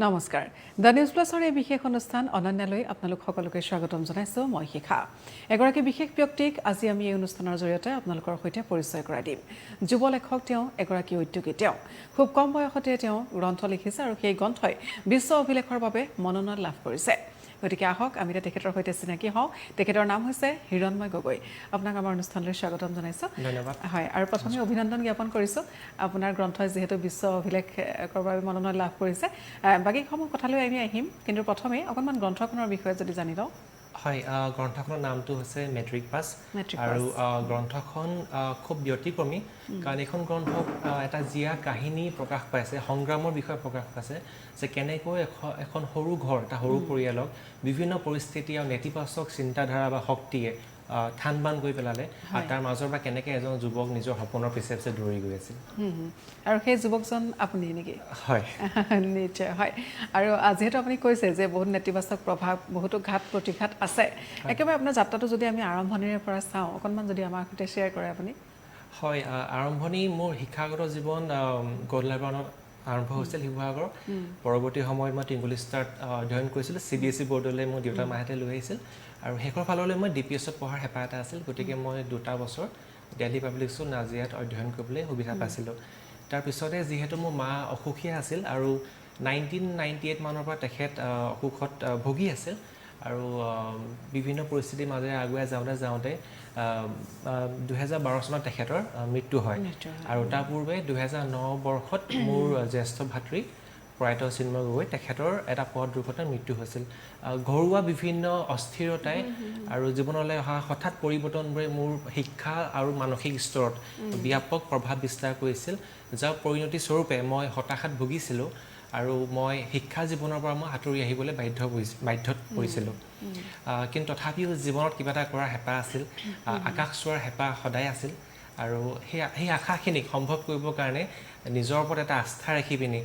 নমস্কাৰ the news প্লাছৰ এই বিশেষ অনুষ্ঠান অনন্যালৈ আপোনালোক সকলোকে স্বাগতম জনাইছো মই শিখা এগৰাকী বিশেষ ব্যক্তিক আজি আমি এই অনুষ্ঠানৰ জৰিয়তে আপোনালোকৰ সৈতে পৰিচয় কৰাই দিম যুৱ লেখক তেওঁ এগৰাকী উদ্যোগী তেওঁ খুব কম বয়সতে তেওঁ গ্ৰন্থ লিখিছে আৰু সেই গ্ৰন্থই বিশ্ব অভিলেখৰ বাবে মনোনয়ন লাভ কৰিছে গতিকে আহক আমি তেখেতৰ সৈতে চিনাকি হওঁ তেখেতৰ নাম হৈছে হিৰণময় গগৈ আপোনাক আমাৰ অনুষ্ঠানলৈ স্বাগতম জনাইছো ধন্যবাদ হয় আৰু প্ৰথমে অভিনন্দন জ্ঞাপন কৰিছো আপোনাৰ গ্ৰন্থই যেহেতু বিশ্ব অভিলেখৰ বাবে মনোনয়ন লাভ কৰিছে বাকি সমূহ কথালৈ আমি আহিম কিন্তু প্ৰথমে অকণমান গ্ৰন্থখনৰ বিষয়ে যদি জানি লওঁ হয় গ্ৰন্থখনৰ নামটো হৈছে মেট্ৰিক পাছ আৰু গ্ৰন্থখন খুব ব্যতিক্ৰমী কাৰণ এখন গ্ৰন্থ এটা জিয়া কাহিনী প্ৰকাশ পাইছে সংগ্ৰামৰ বিষয়ে প্ৰকাশ পাইছে যে কেনেকৈ এখন সৰু ঘৰ এটা সৰু পৰিয়ালক বিভিন্ন পৰিস্থিতি আৰু নেতিবাচক চিন্তাধাৰা বা শক্তিয়ে থান বান গৈ পেলালে আৰু তাৰ মাজৰ পৰা কেনেকৈ এজন যুৱক নিজৰ সপোনৰ পিছে পিছে দৌৰি গৈ আছিল আৰু সেই যুৱকজন আপুনি নেকি হয় নিশ্চয় হয় আৰু যিহেতু আপুনি কৈছে যে বহুত নেতিবাচক প্ৰভাৱ বহুতো ঘাত প্ৰতিঘাত আছে একেবাৰে আপোনাৰ যাত্ৰাটো যদি আমি আৰম্ভণিৰে পৰা চাওঁ অকণমান যদি আমাৰ সৈতে শ্বেয়াৰ কৰে আপুনি হয় আৰম্ভণি মোৰ শিক্ষাগত জীৱন গদলাবানত আৰম্ভ হৈছিল শিৱসাগৰ পৰৱৰ্তী সময়ত মই টিংগুলিষ্টাৰত অধ্যয়ন কৰিছিলোঁ CBSE বৰ্ডলৈ মোৰ দেউতা মাহঁতে লৈ আহিছিল আৰু শেষৰ ফাললৈ মই DPSত পঢ়াৰ হেঁপাহ এটা আছিল গতিকে মই 2টা বছৰ দিল্লী পাব্লিক স্কুল নাজিৰাত অধ্যয়ন কৰিবলৈ সুবিধা পাইছিলোঁ তাৰপিছতে যিহেতু মোৰ মা অসুখীয়া আছিল আৰু 1998 মানৰ পৰা তেখেত অসুখত ভুগি আছিল আৰু বিভিন্ন পৰিস্থিতিৰ মাজেৰে আগুৱাই যাওঁতে 2012 চনত তেখেতৰ মৃত্যু হয় আৰু তাৰ পূৰ্বে 2009 বৰ্ষত মোৰ জ্যেষ্ঠ ভাতৃ প্ৰয়াত হিৰণময় গগৈ তেখেতৰ এটা পথ দুৰ্ঘটনাত মৃত্যু হৈছিল ঘৰুৱা বিভিন্ন অস্থিৰতাই আৰু জীৱনলৈ অহা হঠাৎ পৰিৱৰ্তনবোৰে মোৰ শিক্ষা আৰু মানসিক স্তৰত ব্যাপক প্ৰভাৱ বিস্তাৰ কৰিছিল যাৰ পৰিণতি স্বৰূপে মই হতাশাত ভুগিছিলোঁ আৰু মই শিক্ষা জীৱনৰ পৰা মই আঁতৰি আহিবলৈ বাধ্যত পৰিছিলোঁ কিন্তু তথাপিও জীৱনত কিবা এটা কৰাৰ হেঁপাহ আছিল আকাশ চোৱাৰ হেঁপাহ সদায় আছিল আৰু সেই আশাখিনিক সম্ভৱ কৰিবৰ কাৰণে নিজৰ ওপৰত এটা আস্থা ৰাখি পিনি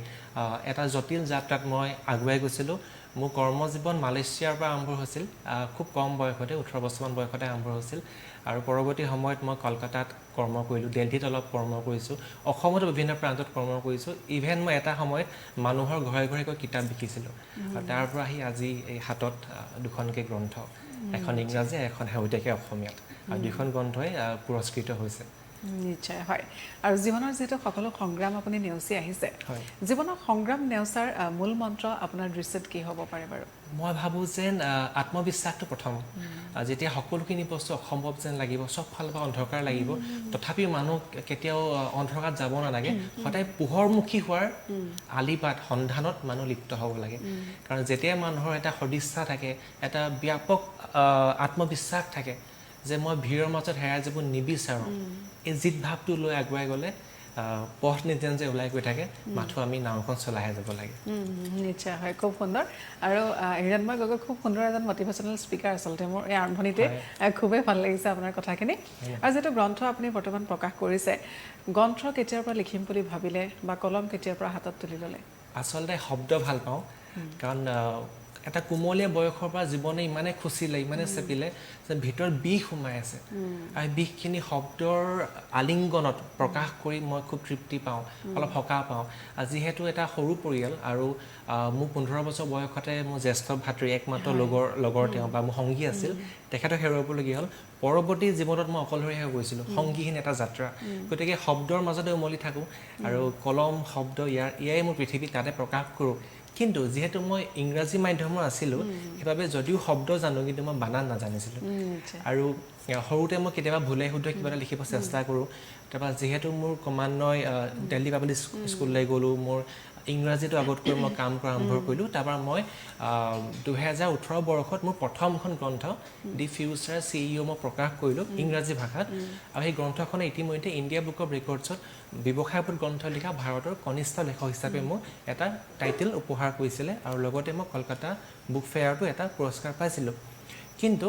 এটা জটিল যাত্ৰাত মই আগুৱাই গৈছিলোঁ মোৰ কৰ্মজীৱন মালয়েছিয়াৰ পৰা আৰম্ভ হৈছিল খুব কম বয়সতে 18 বছৰমান বয়সতে আৰম্ভ হৈছিল আৰু পৰৱৰ্তী সময়ত মই কলকাতাত কৰ্ম কৰিলোঁ দিল্লীত অলপ কৰ্ম কৰিছোঁ অসমতো বিভিন্ন প্ৰান্তত কৰ্ম কৰিছোঁ ইভেন মই এটা সময়ত মানুহৰ ঘৰে ঘৰে গৈ কিতাপ বিকিছিলোঁ আৰু তাৰ পৰা আহি আজি এই হাতত দুখনকৈ গ্ৰন্থ এখন ইংৰাজী এখন শেহতীয়াকৈ অসমীয়াত আৰু দুখন গ্ৰন্থই পুৰস্কৃত হৈছে নিশ্চয় হয় আৰু জীৱনৰ যেটো সকলো সংগ্ৰাম আপুনি নেওচি আহিছে জীৱনৰ সংগ্ৰাম নেওচাৰ মূল মন্ত্ৰ আপোনাৰ দৃশ্যত কি হ'ব পাৰে বাৰু মই ভাবোঁ যেন আত্মবিশ্বাসটো প্ৰথম যেতিয়া সকলোখিনি বস্তু অসম্ভৱ যেন লাগিব চব ফালৰ পৰা অন্ধকাৰ লাগিব তথাপিও মানুহ কেতিয়াও অন্ধকাৰত যাব নালাগে সদায় পোহৰমুখী হোৱাৰ আলিবাট সন্ধানত মানুহ লিপ্ত হ'ব লাগে কাৰণ যেতিয়া মানুহৰ এটা সদিচ্ছা থাকে এটা ব্যাপক আত্মবিশ্বাস থাকে যে মই ভিৰৰ মাজত হেৰাই যাব নিবিচাৰোঁ এই জিত ভাৱটো লৈ আগুৱাই গ'লে পথ নিজে নিজে ওলাই গৈ থাকে মাথো আমি নাওখন চলাইহে যাব লাগে নিশ্চয় হয় খুব সুন্দৰ আৰু হিৰণময় গগৈ খুব সুন্দৰ এজন মটিভেশ্যনেল স্পিকাৰ আচলতে মোৰ এই আৰম্ভণিতে খুবেই ভাল লাগিছে আপোনাৰ কথাখিনি আৰু যেটো গ্ৰন্থ আপুনি বৰ্তমান প্ৰকাশ কৰিছে গ্ৰন্থ কেতিয়াৰ পৰা লিখিম বুলি ভাবিলে বা কলম কেতিয়াৰ পৰা হাতত তুলি ল'লে আচলতে শব্দ ভাল পাওঁ কাৰণ এটা কোমলীয়া বয়সৰ পৰা জীৱনে ইমানে খুচিলে ইমানে চেপিলে যে ভিতৰত বিষ সোমাই আছে আৰু বিষখিনি শব্দৰ আলিংগনত প্ৰকাশ কৰি মই খুব তৃপ্তি পাওঁ অলপ সকাহ পাওঁ যিহেতু এটা সৰু পৰিয়াল আৰু মোৰ 15 বছৰ বয়সতে মোৰ জ্যেষ্ঠ ভাতৃ একমাত্ৰ লগৰ তেওঁ বা মোৰ সংগী আছিল তেখেতক হেৰুৱাবলগীয়া হ'ল পৰৱৰ্তী জীৱনত মই অকলশৰীয়া হৈ গৈছিলোঁ সংগীহীন এটা যাত্ৰা গতিকে শব্দৰ মাজতে উমলি থাকোঁ আৰু কলম শব্দ ইয়াই মোৰ পৃথিৱী তাতে প্ৰকাশ কৰোঁ কিন্তু যেহেতু মই ইংৰাজী মাধ্যমৰ আছিলোঁ সেইবাবে যদিও শব্দ জানো কিন্তু মই বানান নাজানিছিলোঁ আৰু সৰুতে মই কেতিয়াবা ভুলে শুদ্ধ কিবা এটা লিখিব চেষ্টা কৰোঁ তাৰপৰা যিহেতু মোৰ ক্ৰমান্বয়ে দিল্লী পাব্লিক স্কুললৈ গ'লোঁ মোৰ ইংৰাজীটো আগতকৈ মই কাম কৰা আৰম্ভ কৰিলোঁ তাৰপৰা মই 2018 বৰ্ষত মোৰ প্ৰথমখন গ্ৰন্থ দি ফিউচাৰ CEO মই প্ৰকাশ কৰিলোঁ ইংৰাজী ভাষাত আৰু সেই গ্ৰন্থখনে ইতিমধ্যে ইণ্ডিয়া বুক অফ ৰেকৰ্ডছত ব্যৱসায়ৰ ওপৰত গ্ৰন্থ লিখা ভাৰতৰ কনিষ্ঠ লেখক হিচাপে মোক এটা টাইটেল উপহাৰ কৰিছিলে আৰু লগতে মই কলকাতা বুক ফেয়াৰতো এটা পুৰস্কাৰ পাইছিলোঁ কিন্তু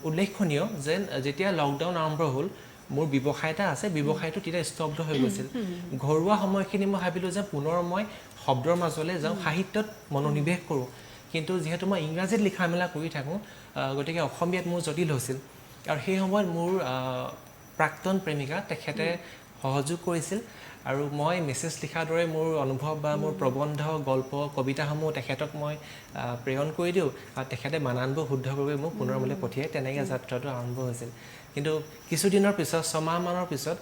উল্লেখনীয় যে যেতিয়া লকডাউন আৰম্ভ হ'ল মোৰ ব্যৱসায় এটা আছে ব্যৱসায়টো তেতিয়া স্তব্ধ হৈ গৈছিল ঘৰুৱা সময়খিনি মই ভাবিলোঁ যে পুনৰ মই শব্দৰ মাজলৈ যাওঁ সাহিত্যত মনোনিৱেশ কৰোঁ কিন্তু যেহেতু মই ইংৰাজীত লিখা মেলা কৰি থাকোঁ গতিকে অসমীয়াত মোৰ জটিল হৈছিল আৰু সেই সময়ত মোৰ প্ৰাক্তন প্ৰেমিকা তেখেতে সহযোগ কৰিছিল আৰু মই মেছেজ লিখাৰ দৰে মোৰ অনুভৱ বা মোৰ প্ৰবন্ধ গল্প কবিতাসমূহ তেখেতক মই প্ৰেৰণ কৰি দিওঁ আৰু তেখেতে বানানবোৰ শুদ্ধ কৰি মোক পুনৰ মোলৈ পঠিয়াই তেনেকৈ যাত্ৰাটো আৰম্ভ হৈছিল কিন্তু কিছুদিনৰ পিছত ছমাহমানৰ পিছত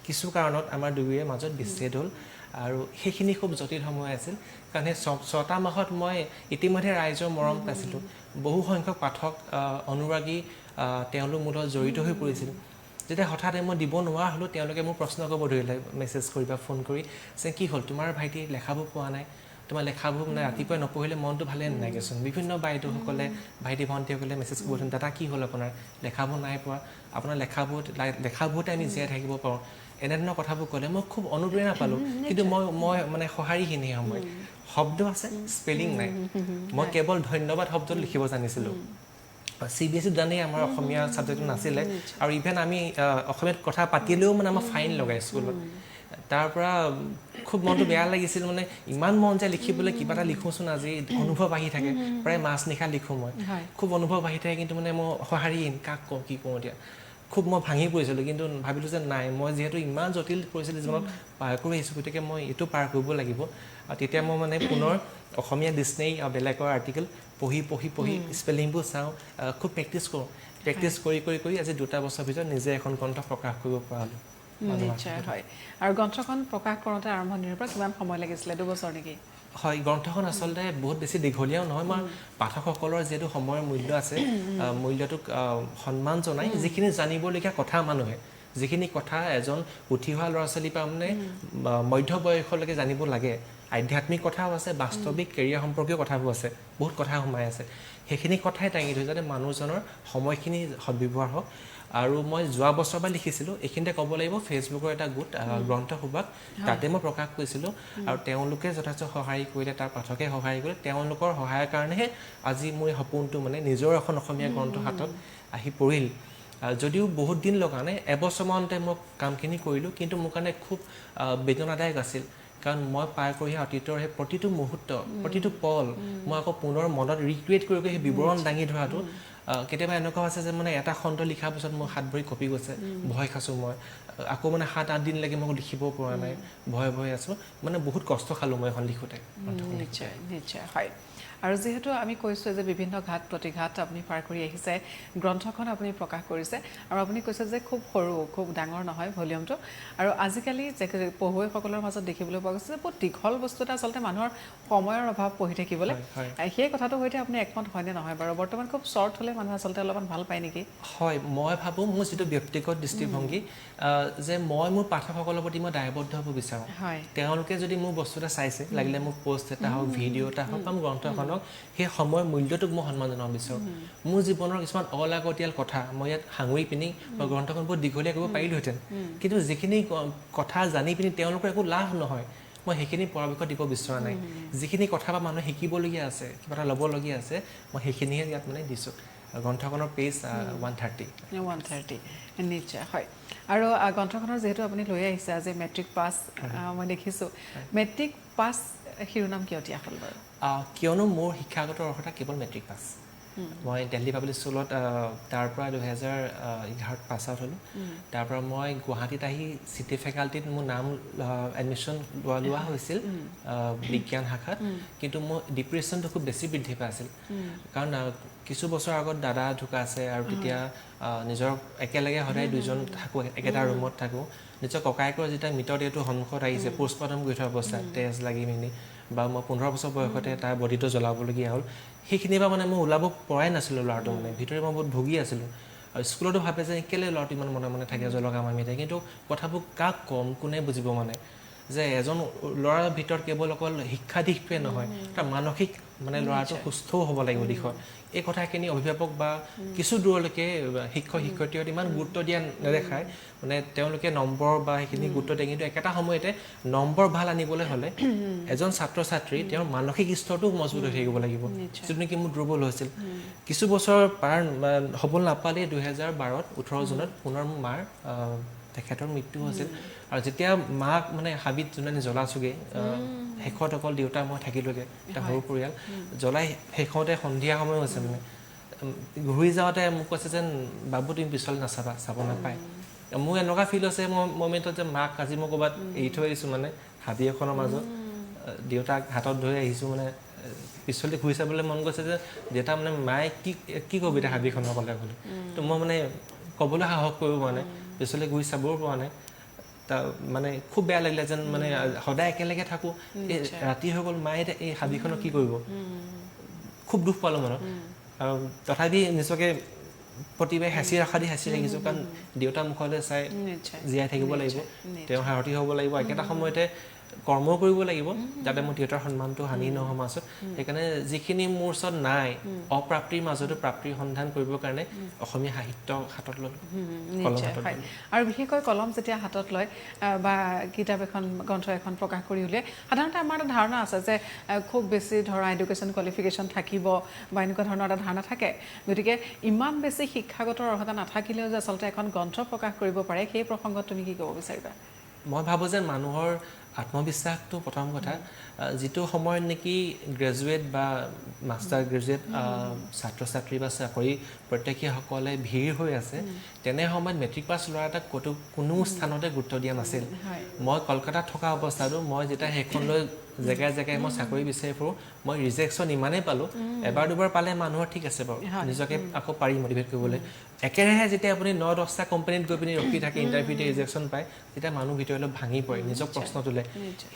কিছু কাৰণত আমাৰ দুয়োৰে মাজত বিচ্ছেদ হ'ল আৰু সেইখিনি খুব জটিল সময় আছিল কাৰণ সেই 6টা মাহত মই ইতিমধ্যে ৰাইজৰ মৰম পাইছিলোঁ বহু সংখ্যক পাঠক অনুৰাগী তেওঁলোক মোৰ লগত জড়িত হৈ পৰিছিল যেতিয়া হঠাৎ মই দিব নোৱাৰা হ'লোঁ তেওঁলোকে মোক প্ৰশ্ন কৰিব ধৰিলে মেছেজ কৰি বা ফোন কৰি যে কি হ'ল তোমাৰ ভাইটি লেখাবোৰ পোৱা নাই তোমাৰ লেখাবোৰ মানে ৰাতিপুৱাই নপঢ়িলে মনটো ভালে নালাগেচোন বিভিন্ন বাইদেউসকলে ভাইটি ভণ্টিসকলে মেছেজ কৰিব ধৰিলে দাদা কি হ'ল আপোনাৰ লেখাবোৰ নাই পোৱা আপোনাৰ লেখাবোৰতে আমি জীয়াই থাকিব পাৰোঁ এনেধৰণৰ কথাবোৰ ক'লে মই খুব অনুপ্ৰেৰণা পালোঁ কিন্তু মই মানে সঁহাৰিহীন সেই সময়ত শব্দ আছে স্পেলিং নাই মই কেৱল ধন্যবাদ শব্দটো লিখিব জানিছিলোঁ CBSE জানেই আমাৰ অসমীয়া ছাবজেক্টটো নাছিলে আৰু ইভেন আমি অসমীয়াত কথা পাতিলেও মানে আমাৰ ফাইন লগাই স্কুলত তাৰ পৰা খুব মনটো বেয়া লাগিছিল মানে ইমান মন যায় লিখিবলৈ কিবা এটা লিখোঁচোন আজি অনুভৱ আহি থাকে প্ৰায় মাজনিশা লিখোঁ মই খুব অনুভৱ আহি থাকে কিন্তু মানে মই সঁহাৰিহীন কাক কওঁ কি কওঁ এতিয়া খুব মই ভাঙি পৰিছিলোঁ কিন্তু ভাবিলোঁ যে নাই মই যিহেতু ইমান জটিল পৰিস্থিতি জীৱনত পাৰ কৰি আহিছোঁ গতিকে মই এইটো পাৰ কৰিব লাগিব আৰু তেতিয়া মই মানে পুনৰ অসমীয়া ডিক্সনেৰী আৰু বেলেগৰ আৰ্টিকেল পঢ়ি স্পেলিংবোৰ চাওঁ খুব প্ৰেক্টিছ কৰি আজি 2টা বছৰৰ ভিতৰত নিজে এখন গ্ৰন্থ প্ৰকাশ কৰিব পৰা হ'লোঁ নিশ্চয় হয় আৰু গ্ৰন্থখন প্ৰকাশ কৰোঁতে আৰম্ভণিৰ পৰা কিমান সময় লাগিছিলে 2 বছৰ নেকি হয় গ্ৰন্থখন আচলতে বহুত বেছি দীঘলীয়াও নহয় মই পাঠকসকলৰ যিহেতু সময়ৰ মূল্য আছে মূল্যটোক সন্মান জনাই যিখিনি জানিবলগীয়া কথা মানুহে যিখিনি কথা এজন উঠি অহা ল'ৰা ছোৱালীৰ পৰা মানে মধ্য বয়সলৈকে জানিব লাগে আধ্যাত্মিক কথাও আছে বাস্তৱিক কেৰিয়াৰ সম্পৰ্কীয় কথাবোৰ আছে বহুত কথা সোমাই আছে সেইখিনি কথাই দাঙি ধৰি যাতে মানুহজনৰ সময়খিনি সদ্ব্যৱহাৰ হওক আৰু মই যোৱা বছৰ পৰা লিখিছিলোঁ এইখিনিতে ক'ব লাগিব ফেচবুকৰ এটা গোট গ্ৰন্থ সুবাস তাতে মই প্ৰকাশ কৰিছিলোঁ আৰু তেওঁলোকে যথেষ্ট সহায় কৰিলে তাৰ পাঠকে সহায় কৰিলে তেওঁলোকৰ সহায়ৰ কাৰণেহে আজি মোৰ সপোনটো মানে নিজৰ এখন অসমীয়া গ্ৰন্থ হাতত আহি পৰিল যদিও বহুত দিন লগা নাই এবছৰমানতে মই কামখিনি কৰিলোঁ কিন্তু মোৰ কাৰণে খুব বেদনাদায়ক আছিল কাৰণ মই পাৰ কৰি অতীতৰ সেই প্ৰতিটো মুহূৰ্ত প্ৰতিটো পল মই আকৌ পুনৰ মনত ৰিক্ৰিয়েট কৰি সেই বিৱৰণ দাঙি ধৰাটো কেতিয়াবা এনেকুৱা হৈছে যে মানে এটা খণ্ড লিখাৰ পিছত মোৰ হাত ভৰি কঁপি গৈছে ভয় খাইছোঁ মই আকৌ মানে 7-8 দিনলৈকে মই লিখিব পৰা নাই ভয় আছোঁ মানে বহুত কষ্ট খালোঁ মই এখন লিখোঁতে নিশ্চয় হয় আৰু যেহেতু আমি কৈছোঁ যে বিভিন্ন ঘাট প্ৰতিঘাট আপুনি পাৰ কৰি আহিছে গ্ৰন্থখন আপুনি প্ৰকাশ কৰিছে আৰু আপুনি কৈছে যে খুব সৰু খুব ডাঙৰ নহয় ভলিউমটো আৰু আজিকালি যে পঢ়ুৱৈসকলৰ মাজত দেখিবলৈ পোৱা গৈছে যে বহুত দীঘল বস্তু এটা আচলতে মানুহৰ সময়ৰ অভাৱ পঢ়ি থাকিবলৈ সেই কথাটোৰ সৈতে আপুনি একমত হয়নে নহয় বাৰু বৰ্তমান খুব শ্বৰ্ট হ'লে মানুহ আচলতে অলপমান ভাল পায় নেকি হয় মই ভাবোঁ মোৰ যিটো ব্যক্তিগত দৃষ্টিভংগী যে মই মোৰ পাঠকসকলৰ প্ৰতি মই দায়বদ্ধ হ'ব বিচাৰোঁ তেওঁলোকে যদি মোৰ বস্তু এটা চাইছে লাগিলে মোৰ পোষ্ট এটা হওক ভিডিঅ' এটা হওক বা মোৰ গ্ৰন্থখনক সেই সময়ৰ মূল্যটোক মই সন্মান জনাব বিচাৰোঁ মোৰ জীৱনৰ কিছুমান অলাগতিয়াল কথা মই ইয়াত সাঙুৰি পিনি বা গ্ৰন্থখন বহুত দীঘলীয়া কৰিব পাৰিলোহেঁতেন কিন্তু যিখিনি কথা জানি পিনি তেওঁলোকৰ একো লাভ নহয় মই সেইখিনি পৰামৰ্শ দিব বিচৰা নাই যিখিনি কথা বা মানুহে শিকিবলগীয়া আছে কিবা এটা ল'বলগীয়া আছে মই সেইখিনিহে ইয়াত মানে দিছোঁ গ্ৰন্থখনৰ পেজ 130 নিশ্চয় হয় আৰু গ্ৰন্থখনৰ যিহেতু আপুনি লৈ আহিছে আজি মেট্ৰিক পাছ মই দেখিছোঁ মেট্ৰিক পাছ শিৰোনাম কিয় দিয়া হ'ল বাৰু কিয়নো মোৰ শিক্ষাগত অৰ্হতা কেৱল মেট্ৰিক পাছ মই দিল্লী পাব্লিক স্কুলত তাৰ পৰা 2011 পাছ আউট হ'লোঁ তাৰ পৰা মই গুৱাহাটীত আহি চিটি ফেকাল্টিত মোৰ নাম এডমিশ্যন লোৱা হৈছিল বিজ্ঞান শাখাত কিন্তু মোৰ ডিপ্ৰেশ্যনটো খুব বেছি বৃদ্ধি পাই আছিল কাৰণ কিছু বছৰ আগত দাদা ঢুকা আছে আৰু তেতিয়া নিজৰ একেলগে সদায় দুজন থাকোঁ একেটা ৰুমত থাকোঁ নিজৰ ককায়েকৰ যেতিয়া মৃতদেহটো সন্মুখত আহিছে পোষ্টমৰ্টম কৰি থোৱা অৱস্থাত তেজ লাগি মেলি বা মই 15 বছৰ বয়সতে তাৰ বডিটো জ্বলাবলগীয়া হ'ল সেইখিনিৰ পৰা মানে মই ওলাব পৰাই নাছিলোঁ ল'ৰাটো মানে ভিতৰে মই বহুত ভুগি আছিলোঁ আৰু স্কুলতো ভাবে যে কেলৈ ল'ৰাটো ইমান মনে থাকে জ্বলকা মামি থাকে কিন্তু কথাবোৰ কাক কম কোনে বুজিব মানে যে এজন ল'ৰাৰ ভিতৰত কেৱল অকল শিক্ষা দিশটোৱে নহয় তাৰ মানসিক মানে ল'ৰাটো সুস্থও হ'ব লাগিব দিশত এই কথাখিনি অভিভাৱক বা কিছু দূৰলৈকে শিক্ষক শিক্ষয়িত্ৰীহঁতে ইমান গুৰুত্ব দিয়া নেদেখায় মানে তেওঁলোকে নম্বৰ বা সেইখিনি গুৰুত্ব দিয়ে কিন্তু একেটা সময়তে নম্বৰ ভাল আনিবলৈ হ'লে এজন ছাত্ৰ ছাত্ৰী তেওঁৰ মানসিক স্তৰটো মজবুত হৈ থাকিব লাগিব যিটো নেকি মোৰ দুৰ্বল হৈছিল কিছু বছৰ পাৰ হ'বলৈ নাপালেই 2012ত 18 জুনত পুনৰ মোৰ মাৰ তেখেতৰ মৃত্যু হৈছিল আৰু যেতিয়া মাক মানে হাবিত যোনে জ্বলাছোগে শেষত অকল দেউতা মই থাকিলোগে এটা সৰু পৰিয়াল জ্বলাই শেষতে সন্ধিয়া সময় হৈছে মানে ঘূৰি যাওঁতে মোক কৈছে যেন বাবু তুমি পিছলৈ নাচাবা চাব নাপায় মোৰ এনেকুৱা ফিল হৈছে মমেণ্টত যে মাক আজি মই ক'ৰবাত এৰি থৈ আহিছোঁ মানে হাবি এখনৰ মাজত দেউতাক হাতত ধৰি আহিছোঁ মানে পিছলৈ ঘূৰি চাবলৈ মন গৈছে যে দেউতা মানে মায়ে কি কবিতা হাবিখনৰ ক'লে ক'লে তো মই মানে ক'বলৈ সাহস কৰিব পৰা নাই পিছলৈ ঘূৰি চাবও পৰা নাই তা মানে খুব বেয়া লাগিলে যেন মানে সদায় একেলগে থাকোঁ ৰাতি হৈ গ'ল মায়ে এই হাবিখনক কি কৰিব খুব দুখ পালোঁ মনত আৰু তথাপি নিজকে প্ৰতিবাৰে সাঁচি ৰাখিছোঁ কাৰণ দেউতাৰ মুখলৈ চাই জীয়াই থাকিব লাগিব তেওঁ সাৰথি হ'ব লাগিব একেটা সময়তে কৰ্ম কৰিব লাগিব যাতে মোৰ দেউতাৰ সন্মানটো হানি নহয় সমাজত সেইকাৰণে যিখিনি মোৰ ওচৰত নাই অপ্ৰাপ্তিৰ মাজতো প্ৰাপ্তিৰ সন্ধান কৰিবৰ কাৰণে অসমীয়া সাহিত্য হাতত ল'লোঁ আৰু বিশেষকৈ কলম যেতিয়া হাতত লয় বা কিতাপ এখন গ্ৰন্থ এখন প্ৰকাশ কৰি উলিয়াই সাধাৰণতে আমাৰ এটা ধাৰণা আছে যে খুব বেছি ধৰা এডুকেশ্যন কোৱালিফিকেশ্যন থাকিব বা এনেকুৱা ধৰণৰ এটা ধাৰণা থাকে গতিকে ইমান বেছি শিক্ষাগত অৰ্হতা নাথাকিলেও যে আচলতে এখন গ্ৰন্থ প্ৰকাশ কৰিব পাৰে সেই প্ৰসংগত তুমি কি ক'ব বিচাৰিবা মই ভাবোঁ যে মানুহৰ আত্মবিশ্বাসটো প্ৰথম কথা যিটো সময়ত নেকি গ্ৰেজুৱেট বা মাষ্টাৰ গ্ৰেজুৱেট ছাত্ৰ ছাত্ৰী বা চাকৰি প্ৰত্যাশীসকলে ভিৰ হৈ আছে তেনে সময়ত মেট্ৰিক পাছ ল'ৰা এটাক কোনো স্থানতে গুৰুত্ব দিয়া নাছিল মই কলকাতাত থকা অৱস্থাতো মই যেতিয়া সেইখনলৈ জেগাই জেগাই মই চাকৰি বিচাৰি ফুৰোঁ মই ৰিজেকশ্যন ইমানেই পালোঁ এবাৰ দুবাৰ পালে মানুহৰ ঠিক আছে বাৰু নিজকে আকৌ পাৰি মটিভেট কৰিবলৈ একেৰাহে যেতিয়া আপুনি 9-10টা কোম্পানীত গৈ পিনি ৰখি থাকে ইণ্টাৰভিউতে ৰিজেকশ্যন পায় তেতিয়া মানুহ ভিতৰলৈ ভাঙি পৰে নিজক প্ৰশ্ন তোলে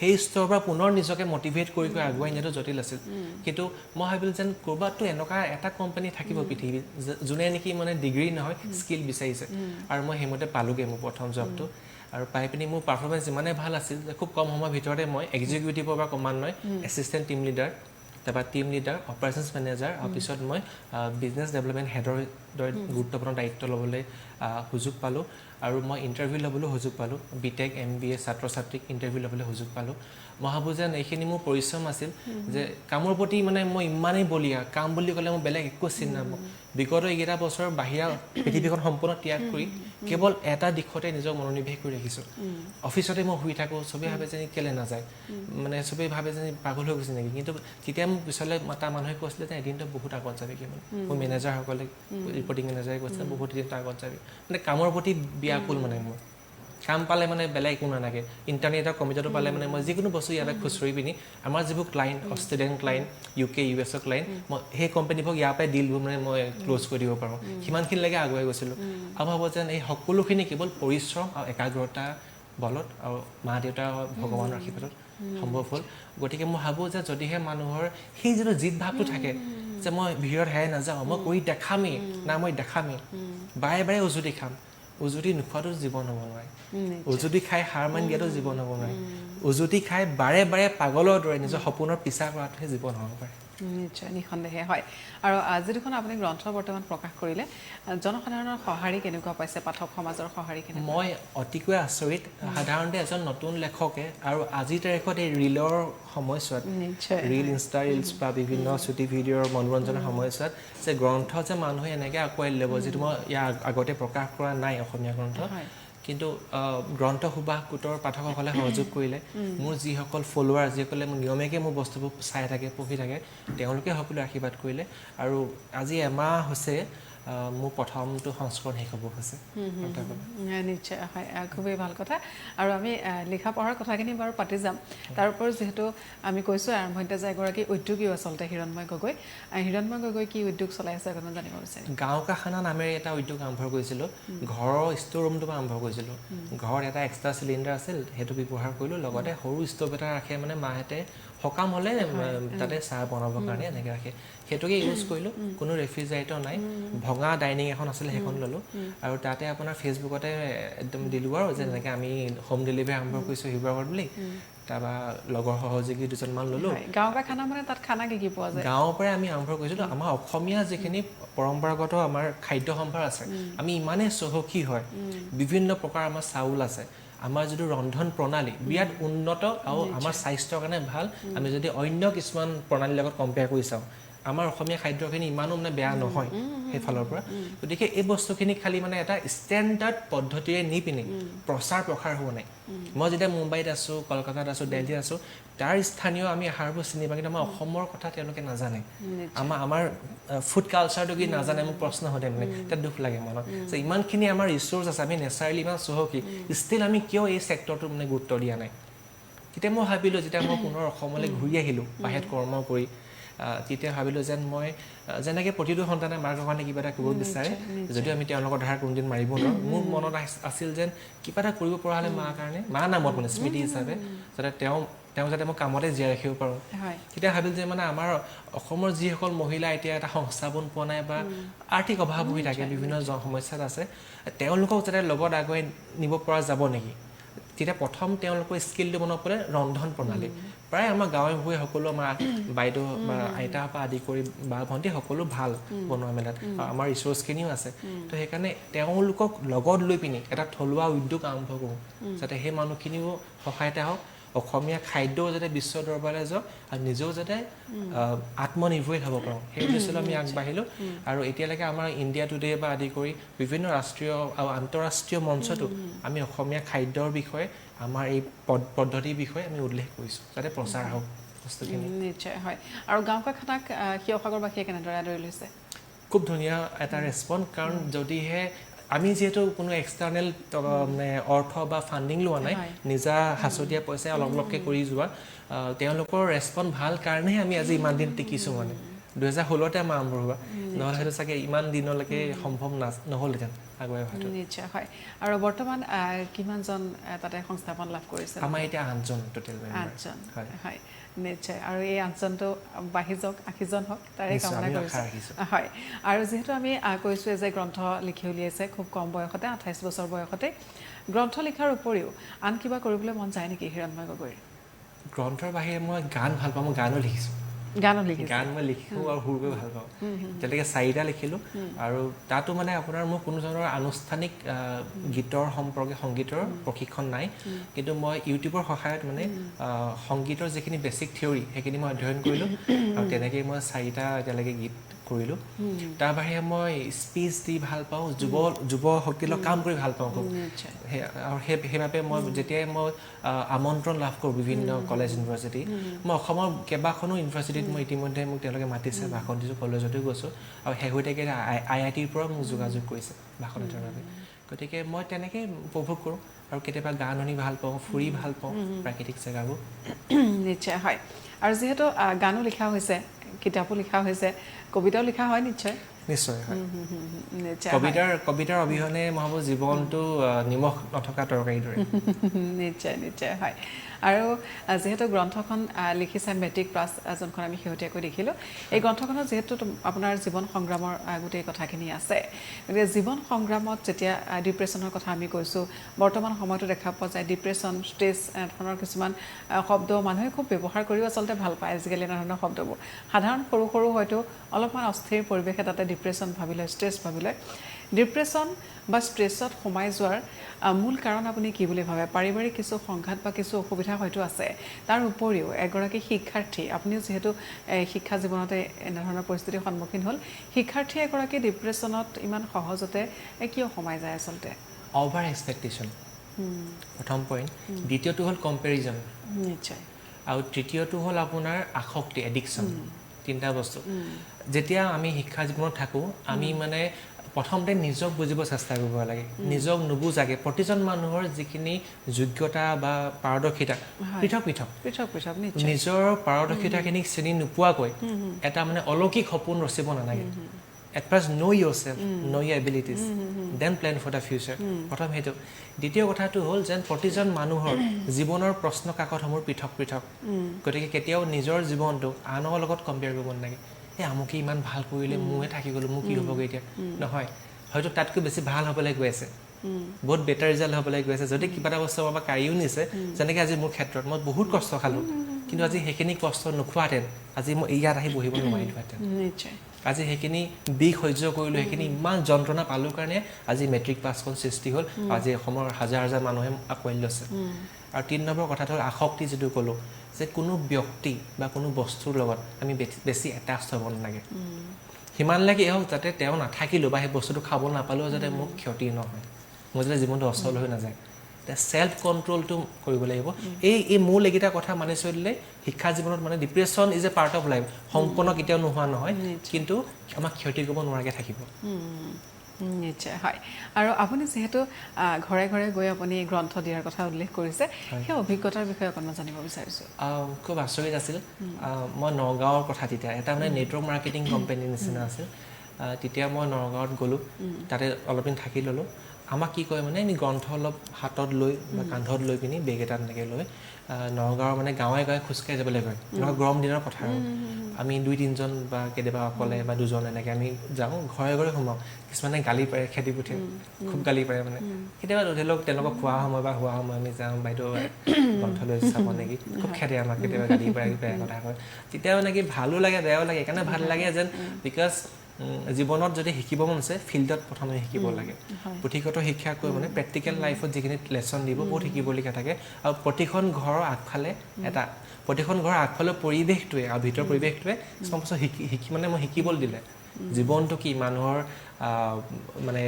সেই স্তৰৰ পৰা পুনৰ নিজকে মটিভেট কৰি আগুৱাই নিয়াটো জটিল আছিল কিন্তু মই ভাবিলোঁ যেন ক'ৰবাততো এনেকুৱা এটা কোম্পানী থাকিব পৃথিৱীত যোনে নেকি মানে ডিগ্ৰী নহয় স্কিল বিচাৰিছে আৰু মই সেইমতে পালোঁগৈ মোৰ প্ৰথম জবটো আৰু পাই পিনি মোৰ পাৰফৰ্মেঞ্চ ইমানেই ভাল আছিল যে খুব কম সময়ৰ ভিতৰতে মই এক্সিকিউটিভৰ পৰা ক্ৰমান্বয়ে এছিষ্টেণ্ট টিম লিডাৰ তাৰপৰা টিম লিডাৰ অপাৰেশ্যনছ মেনেজাৰ আৰু পিছত মই বিজনেছ ডেভেলপমেণ্ট হেডৰ দৰে গুৰুত্বপূৰ্ণ দায়িত্ব ল'বলৈ সুযোগ পালোঁ আৰু মই ইণ্টাৰভিউ ল'বলৈ সুযোগ পালোঁ বিটেক MBA ছাত্ৰ ছাত্ৰীক ইণ্টাৰভিউ ল'বলৈ সুযোগ পালোঁ মই ভাবোঁ যেন এইখিনি মোৰ পৰিশ্ৰম আছিল যে কামৰ প্ৰতি মানে মই ইমানেই বলীয়া কাম বুলি ক'লে মই বেলেগ একো চিন নাপাওঁ বিগত এইকেইটা বছৰ বাহিৰা পৃথিৱীখন সম্পূৰ্ণ ত্যাগ কৰি কেৱল এটা দিশতে নিজক মনোনিৱেশ কৰি ৰাখিছোঁ অফিচতে মই শুই থাকোঁ চবেই ভাবে যে কেলৈ নাযায় মানে চবেই ভাবে যে পাগল হৈ গৈছে নেকি কিন্তু তেতিয়া মোক পিছলৈ এটা মানুহে কৈছিলে যে এদিনটো বহুত আগত যাবি কিমান মোৰ মেনেজাৰসকলে ৰিপৰ্টিং মেনেজাৰে কৈছিলে বহুত দিনটো আগত যাবি মানে কামৰ প্ৰতি ব্যাকুল মানে মোৰ কাম পালে মানে বেলেগ একো নালাগে ইণ্টাৰনেটৰ কম্পিউটাৰটো পালে মানে মই যিকোনো বস্তু ইয়াতে খুচৰি পিনি আমাৰ যিবোৰ client Australian client UK US client মই সেই কোম্পানীবোৰক ইয়াৰ পৰাই ডিলবোৰ মানে মই ক্ল'জ কৰি দিব পাৰোঁ সিমানখিনিলৈকে আগুৱাই গৈছিলোঁ আৰু ভাবোঁ যেন এই সকলোখিনি কেৱল পৰিশ্ৰম আৰু একাগ্ৰতা বলত আৰু মা দেউতা ভগৱানৰ আশীৰ্বাদত সম্ভৱ হ'ল গতিকে মই ভাবোঁ যে যদিহে মানুহৰ সেই যিটো জিত ভাৱটো থাকে যে মই ভিৰত হেৰাই নাযাওঁ মই কৰি দেখামেই না মই দেখামেই বাৰে বাৰে উজুতি খাম উজুতি নোখোৱাটো জীৱন হ'ব নোৱাৰে উজুতি খাই হাৰ মানি দিয়াটো জীৱন হ'ব নোৱাৰে উজুতি খাই বাৰে বাৰে পাগলৰ দৰে নিজৰ সপোনৰ পিছা কৰাটোহে জীৱন হ'ব পাৰে নিশ্চয় নিঃসন্দেহে হয় আৰু আজি দেখোন আপুনি গ্ৰন্থ বৰ্তমান প্ৰকাশ কৰিলে জনসাধাৰণৰ সঁহাৰি কেনেকুৱা পাইছে পাঠক সমাজৰ সঁহাৰি কেনেকুৱা মই অতিকৈ আচৰিত সাধাৰণতে এজন নতুন লেখকে আৰু আজিৰ তাৰিখত এই ৰিলৰ সময়ছোৱাত ৰিল ইনষ্টা ৰিলছ বা বিভিন্ন ছুটি ভিডিঅ'ৰ মনোৰঞ্জনৰ সময়ছোৱাত যে গ্ৰন্থ যে মানুহে এনেকৈ আঁকোৱালি ল'ব যিটো মই ইয়াৰ আগতে প্ৰকাশ কৰা নাই অসমীয়া গ্ৰন্থ কিন্তু গ্ৰন্থ সুবাস গোটৰ পাঠকসকলে সহযোগ কৰিলে মোৰ যিসকল ফলোৱাৰ যিসকলে নিয়মীয়াকৈ মোৰ বস্তুবোৰ চাই থাকে পঢ়ি থাকে তেওঁলোকে সকলোৱে আশীৰ্বাদ কৰিলে আৰু আজি এমাহ হৈছে মোৰ প্ৰথমটো সংস্কৰণ শেষ হ'ব হৈছে নিশ্চয় হয় খুবেই ভাল কথা আৰু আমি লিখা পঢ়াৰ কথাখিনি বাৰু পাতি যাম তাৰ ওপৰত যিহেতু আমি কৈছোঁ আৰম্ভণিতে যে এগৰাকী উদ্যোগীও আচলতে হিৰণময় গগৈ কি উদ্যোগ চলাই আছে অকণমান জানিব বিচাৰিম গাঁও কাখানা নামেৰে এটা উদ্যোগ আৰম্ভ কৰিছিলোঁ ঘৰৰ ষ্ট'ৰ ৰুমটোৰ পৰা আৰম্ভ কৰিছিলোঁ ঘৰত এটা এক্সট্ৰা চিলিণ্ডাৰ আছিল সেইটো ব্যৱহাৰ কৰিলোঁ লগতে সৰু ষ্ট'ভ এটা ৰাখে মানে মাহঁতে সকাম হ'লে তাতে চাহ বনাবৰ কাৰণে এনেকৈ ৰাখে সেইটোকে ইউজ কৰিলোঁ কোনো ৰেফ্ৰিজাৰেটৰ নাই ভঙা ডাইনিং এখন আছিলে সেইখন ল'লোঁ আৰু তাতে আপোনাৰ ফেচবুকতে একদম দিলোঁ আৰু যে এনেকৈ আমি হোম ডেলিভাৰী আৰম্ভ কৰিছোঁ শিৱসাগৰত বুলি তাৰপৰা লগৰ সহযোগী দুজনমান ল'লোঁ গাঁৱৰ খানা মানে তাত খানা কি পোৱা যায় গাঁৱৰ পৰাই আমি আৰম্ভ কৰিছিলোঁ আমাৰ অসমীয়া যিখিনি পৰম্পৰাগত আমাৰ খাদ্য সম্ভাৰ আছে আমি ইমানেই চহকী হয় বিভিন্ন প্ৰকাৰ আমাৰ চাউল আছে আমাৰ যিটো ৰন্ধন প্ৰণালী বিৰাট উন্নত আৰু আমাৰ স্বাস্থ্যৰ কাৰণে ভাল আমি যদি অন্য কিছুমান প্ৰণালীৰ লগত কম্পেয়াৰ কৰি চাওঁ আমাৰ অসমীয়া খাদ্যখিনি ইমানো মানে বেয়া নহয় সেইফালৰ পৰা গতিকে এই বস্তুখিনি খালি মানে এটা ষ্টেণ্ডাৰ্ড পদ্ধতিৰে নি পিনি প্ৰচাৰ প্ৰসাৰ হোৱা নাই মই যেতিয়া মুম্বাইত আছোঁ কলকাতাত আছোঁ দিল্লীত আছোঁ তাৰ স্থানীয় আমি আহাৰবোৰ চিনি পাওঁ কিন্তু আমাৰ অসমৰ কথা তেওঁলোকে নাজানে আমাৰ ফুড কালচাৰটো কি নাজানে মোক প্ৰশ্ন সোধে মানে এটা দুখ লাগে মনত যে ইমানখিনি আমাৰ ৰিচোৰ্চ আছে আমি নেচাৰেলি ইমান চহকী ষ্টিল আমি কিয় এই ছেক্টৰটো মানে গুৰুত্ব দিয়া নাই তেতিয়া মই ভাবিলোঁ যেতিয়া মই পুনৰ অসমলৈ ঘূৰি আহিলোঁ বাহিৰত কৰ্ম কৰি তেতিয়া ভাবিলোঁ যেন মই যেনেকৈ প্ৰতিটো সন্তানে মাকৰ কাৰণে কিবা এটা কৰিব বিচাৰে যদিও আমি তেওঁলোকৰ ধাৰা কোনোদিন মাৰিব নোৱাৰোঁ মোৰ মনত আছিল যেন কিবা এটা কৰিব পৰা হ'লে মাৰ কাৰণে মা নামত মানে স্মৃতি হিচাপে যাতে তেওঁ যাতে মই কামতে জীয়াই ৰাখিব পাৰোঁ তেতিয়া ভাবিলোঁ যে মানে আমাৰ অসমৰ যিসকল মহিলা এতিয়া এটা সংস্থাপন পোৱা নাই বা আৰ্থিক অভাৱ হৈ থাকে বিভিন্ন সমস্যাত আছে তেওঁলোকক যাতে লগত আগুৱাই নিব পৰা যাব নেকি তেতিয়া প্ৰথম তেওঁলোকৰ স্কিলটো মনত পৰে ৰন্ধন প্ৰণালী প্ৰায় আমাৰ গাঁৱে ভূঞে সকলো আমাৰ বাইদেউ বা আইতাৰ পৰা আদি কৰি বা ভণ্টি সকলো ভাল বনোৱা মেলাত আমাৰ ৰিচোৰ্চখিনিও আছে তো সেইকাৰণে তেওঁলোকক লগত লৈ পিনি এটা থলুৱা উদ্যোগ আৰম্ভ কৰোঁ যাতে সেই মানুহখিনিও সহায়তা হওক অসমীয়া খাদ্যও যাতে বিশ্ব দৰবাৰলৈ যাওক আৰু নিজেও যাতে আত্মনিৰ্ভৰশীল হ'ব পাৰোঁ সেই উদ্দেশ্যলৈ আমি আগবাঢ়িলোঁ আৰু এতিয়ালৈকে আমাৰ ইণ্ডিয়া টুডে বা আদি কৰি বিভিন্ন ৰাষ্ট্ৰীয় আৰু আন্তঃৰাষ্ট্ৰীয় মঞ্চতো আমি অসমীয়া খাদ্যৰ বিষয়ে আমাৰ এই পদ্ধতিৰ বিষয়ে আমি উল্লেখ কৰিছোঁ যাতে প্ৰচাৰ হওক বস্তুখিনি নিশ্চয় হয় আৰু গাঁৱৰ খানাক শিৱসাগৰবাসীয়ে কেনেদৰে আদৰি লৈছে খুব ধুনীয়া এটা ৰেছপন্স কাৰণ যদিহে আমি যিহেতু কোনো এক্সটাৰ্নেল মানে অৰ্থ বা ফাণ্ডিং লোৱা নাই নিজা সাঁচতীয়া পইচাই অলপ অলপকৈ কৰি যোৱা তেওঁলোকৰ ৰেছপন্স ভাল কাৰণেহে আমি আজি ইমান দিন টিকিছোঁ মানে 2016তে আমাৰ আৰম্ভ হোৱা নহ'লে হয়তো চাগে ইমান দিনলৈকে সম্ভৱ নহ'লহেঁতেন আগুৱাই অহাটো নিশ্চয় হয় আৰু বৰ্তমান কিমানজন তাতে সংস্থাপন লাভ কৰিছে আমাৰ এতিয়া 8জন টোটেল মেম্বাৰ 8জন হয় নিশ্চয় আৰু এই 8জনটো বাঢ়ি যাওক 80জন হওক তাৰে কামনা কৰিছোঁ হয় আৰু যিহেতু আমি কৈছোঁ যে গ্ৰন্থ লিখি উলিয়াইছে খুব কম বয়সতে 28 বছৰ বয়সতে গ্ৰন্থ লিখাৰ উপৰিও আন কিবা কৰিবলৈ মন যায় নেকি হিৰণময় গগৈৰ গ্ৰন্থৰ বাহিৰে মই গান ভাল পাওঁ মই গানো লিখিছোঁ গান মই লিখোঁ আৰু সুৰ কৰি ভাল পাওঁ তেনেকৈ 4টা লিখিলোঁ আৰু তাতো মানে আপোনাৰ মোৰ কোনো ধৰণৰ আনুষ্ঠানিক গীতৰ সম্পৰ্কে সংগীতৰ প্ৰশিক্ষণ নাই কিন্তু মই ইউটিউবৰ সহায়ত মানে সংগীতৰ যিখিনি বেছিক থিয়ৰী সেইখিনি মই অধ্যয়ন কৰিলোঁ আৰু তেনেকেই মই 4টা এতিয়ালৈকে গীত কৰিলোঁ তাৰ বাহিৰে মই স্পীচ দি ভাল পাওঁ যুৱ শক্তিৰ কাম কৰি ভাল পাওঁ খুব আৰু সেইবাবে মই যেতিয়াই মই আমন্ত্ৰণ লাভ কৰোঁ বিভিন্ন কলেজ ইউনিভাৰ্চিটি মই অসমৰ কেইবাখনো ইউনিভাৰ্চিটিত মই ইতিমধ্যে মোক তেওঁলোকে মাতিছে ভাষণ দিছোঁ কলেজতো গৈছোঁ আৰু শেহতীয়াকৈ IITৰ পৰা মোক যোগাযোগ কৰিছে ভাষণ দিয়াৰ বাবে গতিকে মই তেনেকৈ উপভোগ কৰোঁ আৰু কেতিয়াবা গান শুনি ভাল পাওঁ ফুৰি ভাল পাওঁ প্ৰাকৃতিক জেগাবোৰ নিশ্চয় হয় আৰু যিহেতু গানো লিখা হৈছে কিতাপো লিখা হৈছে কবিতাও লিখা হয় নিশ্চয় হয় কবিতাৰ অবিহনে মই ভাবোঁ জীৱনটো নিমখ নথকা তৰকাৰীৰ দৰে নিশ্চয় হয় আৰু যেহেতু গ্ৰন্থখন লিখিছে মেট্ৰিক পাছ যোনখন আমি শেহতীয়াকৈ দেখিলোঁ এই গ্ৰন্থখনত যিহেতু আপোনাৰ জীৱন সংগ্ৰামৰ গোটেই কথাখিনি আছে গতিকে জীৱন সংগ্ৰামত যেতিয়া ডিপ্ৰেশ্যনৰ কথা আমি কৈছোঁ বৰ্তমান সময়তো দেখা পোৱা যায় ডিপ্ৰেশ্যন ষ্ট্ৰেছ ধৰণৰ কিছুমান শব্দ মানুহে খুব ব্যৱহাৰ কৰিও আচলতে ভাল পায় আজিকালি এনেধৰণৰ শব্দবোৰ সাধাৰণ সৰু সৰু হয়তো অলপমান অস্থিৰ পৰিৱেশ এটাতে ডিপ্ৰেশ্যন ভাবি লয় ষ্ট্ৰেছ ভাবি লয় ডিপ্ৰেশ্যন বা ষ্ট্ৰেছত সোমাই যোৱাৰ মূল কাৰণ আপুনি কি বুলি ভাবে পাৰিবাৰিক কিছু সংঘাত বা কিছু অসুবিধা হয়তো আছে তাৰ উপৰিও এগৰাকী শিক্ষাৰ্থী আপুনিও যিহেতু শিক্ষা জীৱনতে এনেধৰণৰ পৰিস্থিতিৰ সন্মুখীন হ'ল শিক্ষাৰ্থী এগৰাকী ডিপ্ৰেশ্যনত ইমান সহজতে কিয় সোমাই যায় আচলতে অভাৰ এক্সপেক্টেশ্যন প্ৰথম পইণ্ট দ্বিতীয়টো হ'ল কম্পেৰিজন নিশ্চয় আৰু তৃতীয়টো হ'ল আপোনাৰ আসক্তি এডিকশ্যন 3টা বস্তু যেতিয়া আমি শিক্ষা জীৱনত থাকোঁ আমি মানে প্ৰথমতে নিজক বুজিব চেষ্টা কৰিব লাগে নিজক নুবুজাকে প্ৰতিজন মানুহৰ যিখিনি যোগ্যতা বা পাৰদৰ্শিতা পৃথক নিজৰ পাৰদৰ্শিতাখিনিক চিনি নোপোৱাকৈ এটা মানে অলৌকিক সপোন ৰচিব নালাগে at first know yourself know your abilities then plan for the future প্ৰথম সেইটো দ্বিতীয় কথাটো হ'ল যেন প্ৰতিজন মানুহৰ জীৱনৰ প্ৰশ্ন কাকতসমূহ পৃথক গতিকে কেতিয়াও নিজৰ জীৱনটো আনৰ লগত কম্পেয়াৰ কৰিব নালাগে আমুকে ইমান ভাল কৰিলে ময়ে থাকি গ'লোঁ মোৰ কি হ'বগৈ এতিয়া নহয় হয়তো তাতকৈ বেছি ভাল হ'বলৈ গৈ আছে বহুত বেটাৰ ৰিজাল্ট হ'বলৈ গৈ আছে যদি কিবা এটা বস্তু আমাৰ কাঢ়িও নিছে যেনেকৈ আজি মোৰ ক্ষেত্ৰত মই বহুত কষ্ট খালোঁ কিন্তু আজি সেইখিনি কষ্ট নোখোৱাহেঁতেন আজি মই ইয়াত আহি বহিব নোৱাৰিলোহেঁতেন আজি সেইখিনি বিষ সহ্য কৰিলোঁ সেইখিনি ইমান যন্ত্ৰণা পালোঁ কাৰণে আজি মেট্ৰিক পাছখন সৃষ্টি হ'ল আজি অসমৰ হাজাৰ মানুহে আঁকোৱালি লৈছে আৰু 3 নম্বৰ কথাটো হ'ল আসক্তি যিটো ক'লোঁ যে কোনো ব্যক্তি বা কোনো বস্তুৰ লগত আমি বেছি এটাচ হ'ব নালাগে সিমান লাগে হওক যাতে তেওঁ নাথাকিলেও বা সেই বস্তুটো খাব নাপালেও যাতে মোক ক্ষতি নহয় মোৰ যাতে জীৱনটো অচল হৈ নাযায় সেলফ কন্ট্ৰোলটো কৰিব লাগিব এই মূল এইকেইটা কথা মানি চলিলে শিক্ষা জীৱনত মানে depression is a part of life সম্পূৰ্ণ কেতিয়াও নোহোৱা নহয় কিন্তু আমাক ক্ষতি কৰিব নোৱাৰাকৈ থাকিব নিশ্চয় হয় আৰু আপুনি যেহেতু ঘৰে ঘৰে গৈ আপুনি গ্ৰন্থ দিয়াৰ কথা উল্লেখ কৰিছে সেই অভিজ্ঞতাৰ বিষয়ে অকণমান জানিব বিচাৰিছোঁ খুব আচৰিত আছিল মই নগাঁৱৰ কথা তেতিয়া এটা মানে নেটৱৰ্ক মাৰ্কেটিং কোম্পানীৰ নিচিনা আছিল তেতিয়া মই নগাঁৱত গ'লোঁ তাতে অলপ দিন থাকি ল'লোঁ আমাক কি কয় মানে আমি গ্ৰন্থ অলপ হাতত লৈ বা কান্ধত লৈ পিনি বেগ এটা এনেকৈ লৈ নগাঁৱৰ মানে গাঁৱে গাঁৱে খোজকাঢ়ি যাবলৈ কয় এনেকুৱা গৰম দিনৰ কথা আৰু আমি 2-3জন বা কেতিয়াবা অকলে বা দুজন এনেকৈ আমি যাওঁ ঘৰে ঘৰে সোমাওঁ কিছুমানে গালি পাৰে খেদি পঠিয়াই খুব গালি পাৰে মানে কেতিয়াবা ধৰি লওক তেওঁলোকক খোৱা সময় বা হোৱা সময় আমি যাওঁ বাইদেউ গ্ৰন্থ লৈ চাব নেকি খুব খেদে আমাক কেতিয়াবা গালি পাৰে বেয়া কথা কয় তেতিয়া মানে কি ভালো লাগে বেয়াও লাগে সেইকাৰণে ভাল লাগে যেন বিকজ জীৱনত যদি শিকিব মন আছে ফিল্ডত প্ৰথমে শিকিব লাগে পুথিগত শিক্ষাকৈ মানে প্ৰেক্টিকেল লাইফত যিখিনি লেচন দিব বহুত শিকিবলগীয়া থাকে আৰু প্ৰতিখন ঘৰৰ আগফালে প্ৰতিখন ঘৰৰ আগফালে পৰিৱেশটোৱে আৰু ভিতৰৰ পৰিৱেশটোৱে কিছুমান বস্তু শিকি মানে মই শিকিবলৈ দিলে জীৱনটো কি মানুহৰ মানে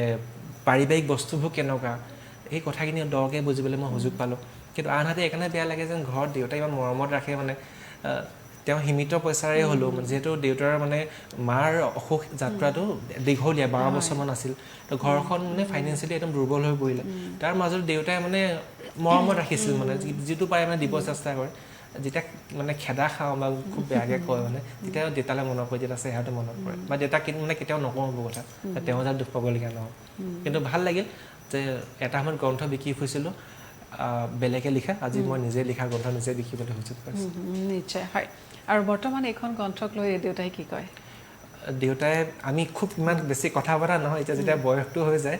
পাৰিবাৰিক বস্তুবোৰ কেনেকুৱা এই কথাখিনি দৰকৈ বুজিবলৈ মই সুযোগ পালোঁ কিন্তু আনহাতে এইকাৰণে বেয়া লাগে যেন ঘৰত দেউতাই ইমান মৰমত ৰাখে মানে তেওঁ সীমিত পইচাৰে হ'লেও যিহেতু দেউতাৰ মানে মাৰ অসুখ যাত্ৰাটো দীঘলীয়া 12 বছৰমান আছিল তো ঘৰখন মানে ফাইনেন্সিয়েলি একদম দুৰ্বল হৈ পৰিলে তাৰ মাজত দেউতাই মানে মৰমত ৰাখিছিল মানে যিটো পায় মানে দিব চেষ্টা কৰে যেতিয়া মানে খেদা খাওঁ বা খুব বেয়াকৈ কয় মানে তেতিয়া দেউতালৈ মনত পৰে যেতিয়া চেহেৰাটো মনত পৰে বা দেউতাক মানে কেতিয়াও নকওঁ এইবোৰ কথা তেওঁ যাতে দুখ পাবলগীয়া নহয় কিন্তু ভাল লাগিল যে এটা সময়ত গ্ৰন্থ বিক্ৰী হৈছিলোঁ বেলেগে লিখা আজি মই নিজে লিখা গ্ৰন্থ নিজে লিখিবলৈ সুযোগ পাইছোঁ নিশ্চয় হয় আৰু বৰ্তমান এইখন গ্ৰন্থক লৈ দেউতাই কি কয় দেউতাই আমি খুব ইমান বেছি কথা পতা নহয় এতিয়া যেতিয়া বয়সটো হৈ যায়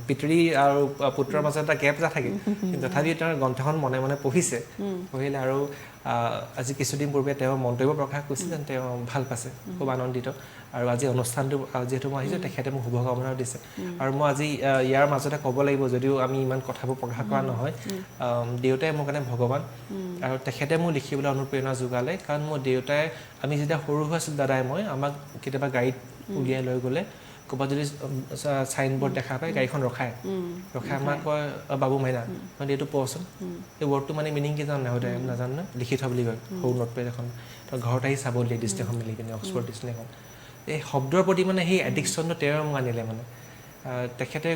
পিতৃ আৰু পুত্ৰৰ মাজত এটা গেপ এটা থাকে কিন্তু তথাপিও তেওঁৰ গ্ৰন্থখন মনে মনে পঢ়িলে আৰু আজি কিছুদিন পূৰ্বে তেওঁ মন্তব্য প্ৰকাশ কৰিছিল যেন তেওঁ ভাল পাইছে খুব আনন্দিত আৰু আজি অনুষ্ঠানটো যিহেতু মই আহিছোঁ তেখেতে মোক শুভকামনাও দিছে আৰু মই আজি ইয়াৰ মাজতে ক'ব লাগিব যদিও আমি ইমান কথাবোৰ প্ৰকাশ কৰা নহয় দেউতাই মোৰ কাৰণে ভগৱান আৰু তেখেতে মোক লিখিবলৈ অনুপ্ৰেৰণা যোগালে কাৰণ মোৰ দেউতাই আমি যেতিয়া সৰু হৈ আছিলোঁ দাদাই মই আমাক কেতিয়াবা গাড়ীত উলিয়াই লৈ গ'লে ক'ৰবাত যদি চাইনবোৰ্ড দেখা পায় গাড়ীখন ৰখাই আমাক কয় বাবু মাইনা মানে এইটো পঢ়চোন এই ৱৰ্ডটো মানে মিনিং কি জানো নাই নাজানো ন লিখি থোৱা বুলি কয় সৰু নোটপেড এখন তো ঘৰত আহি চাব দিয়ে ডিছনেখন মিলি পিনে অক্সফৰ্ড ডিছনেখন এই শব্দৰ প্ৰতি মানে সেই এডিকশ্যনটো তেওঁ মোক আনিলে মানে তেখেতে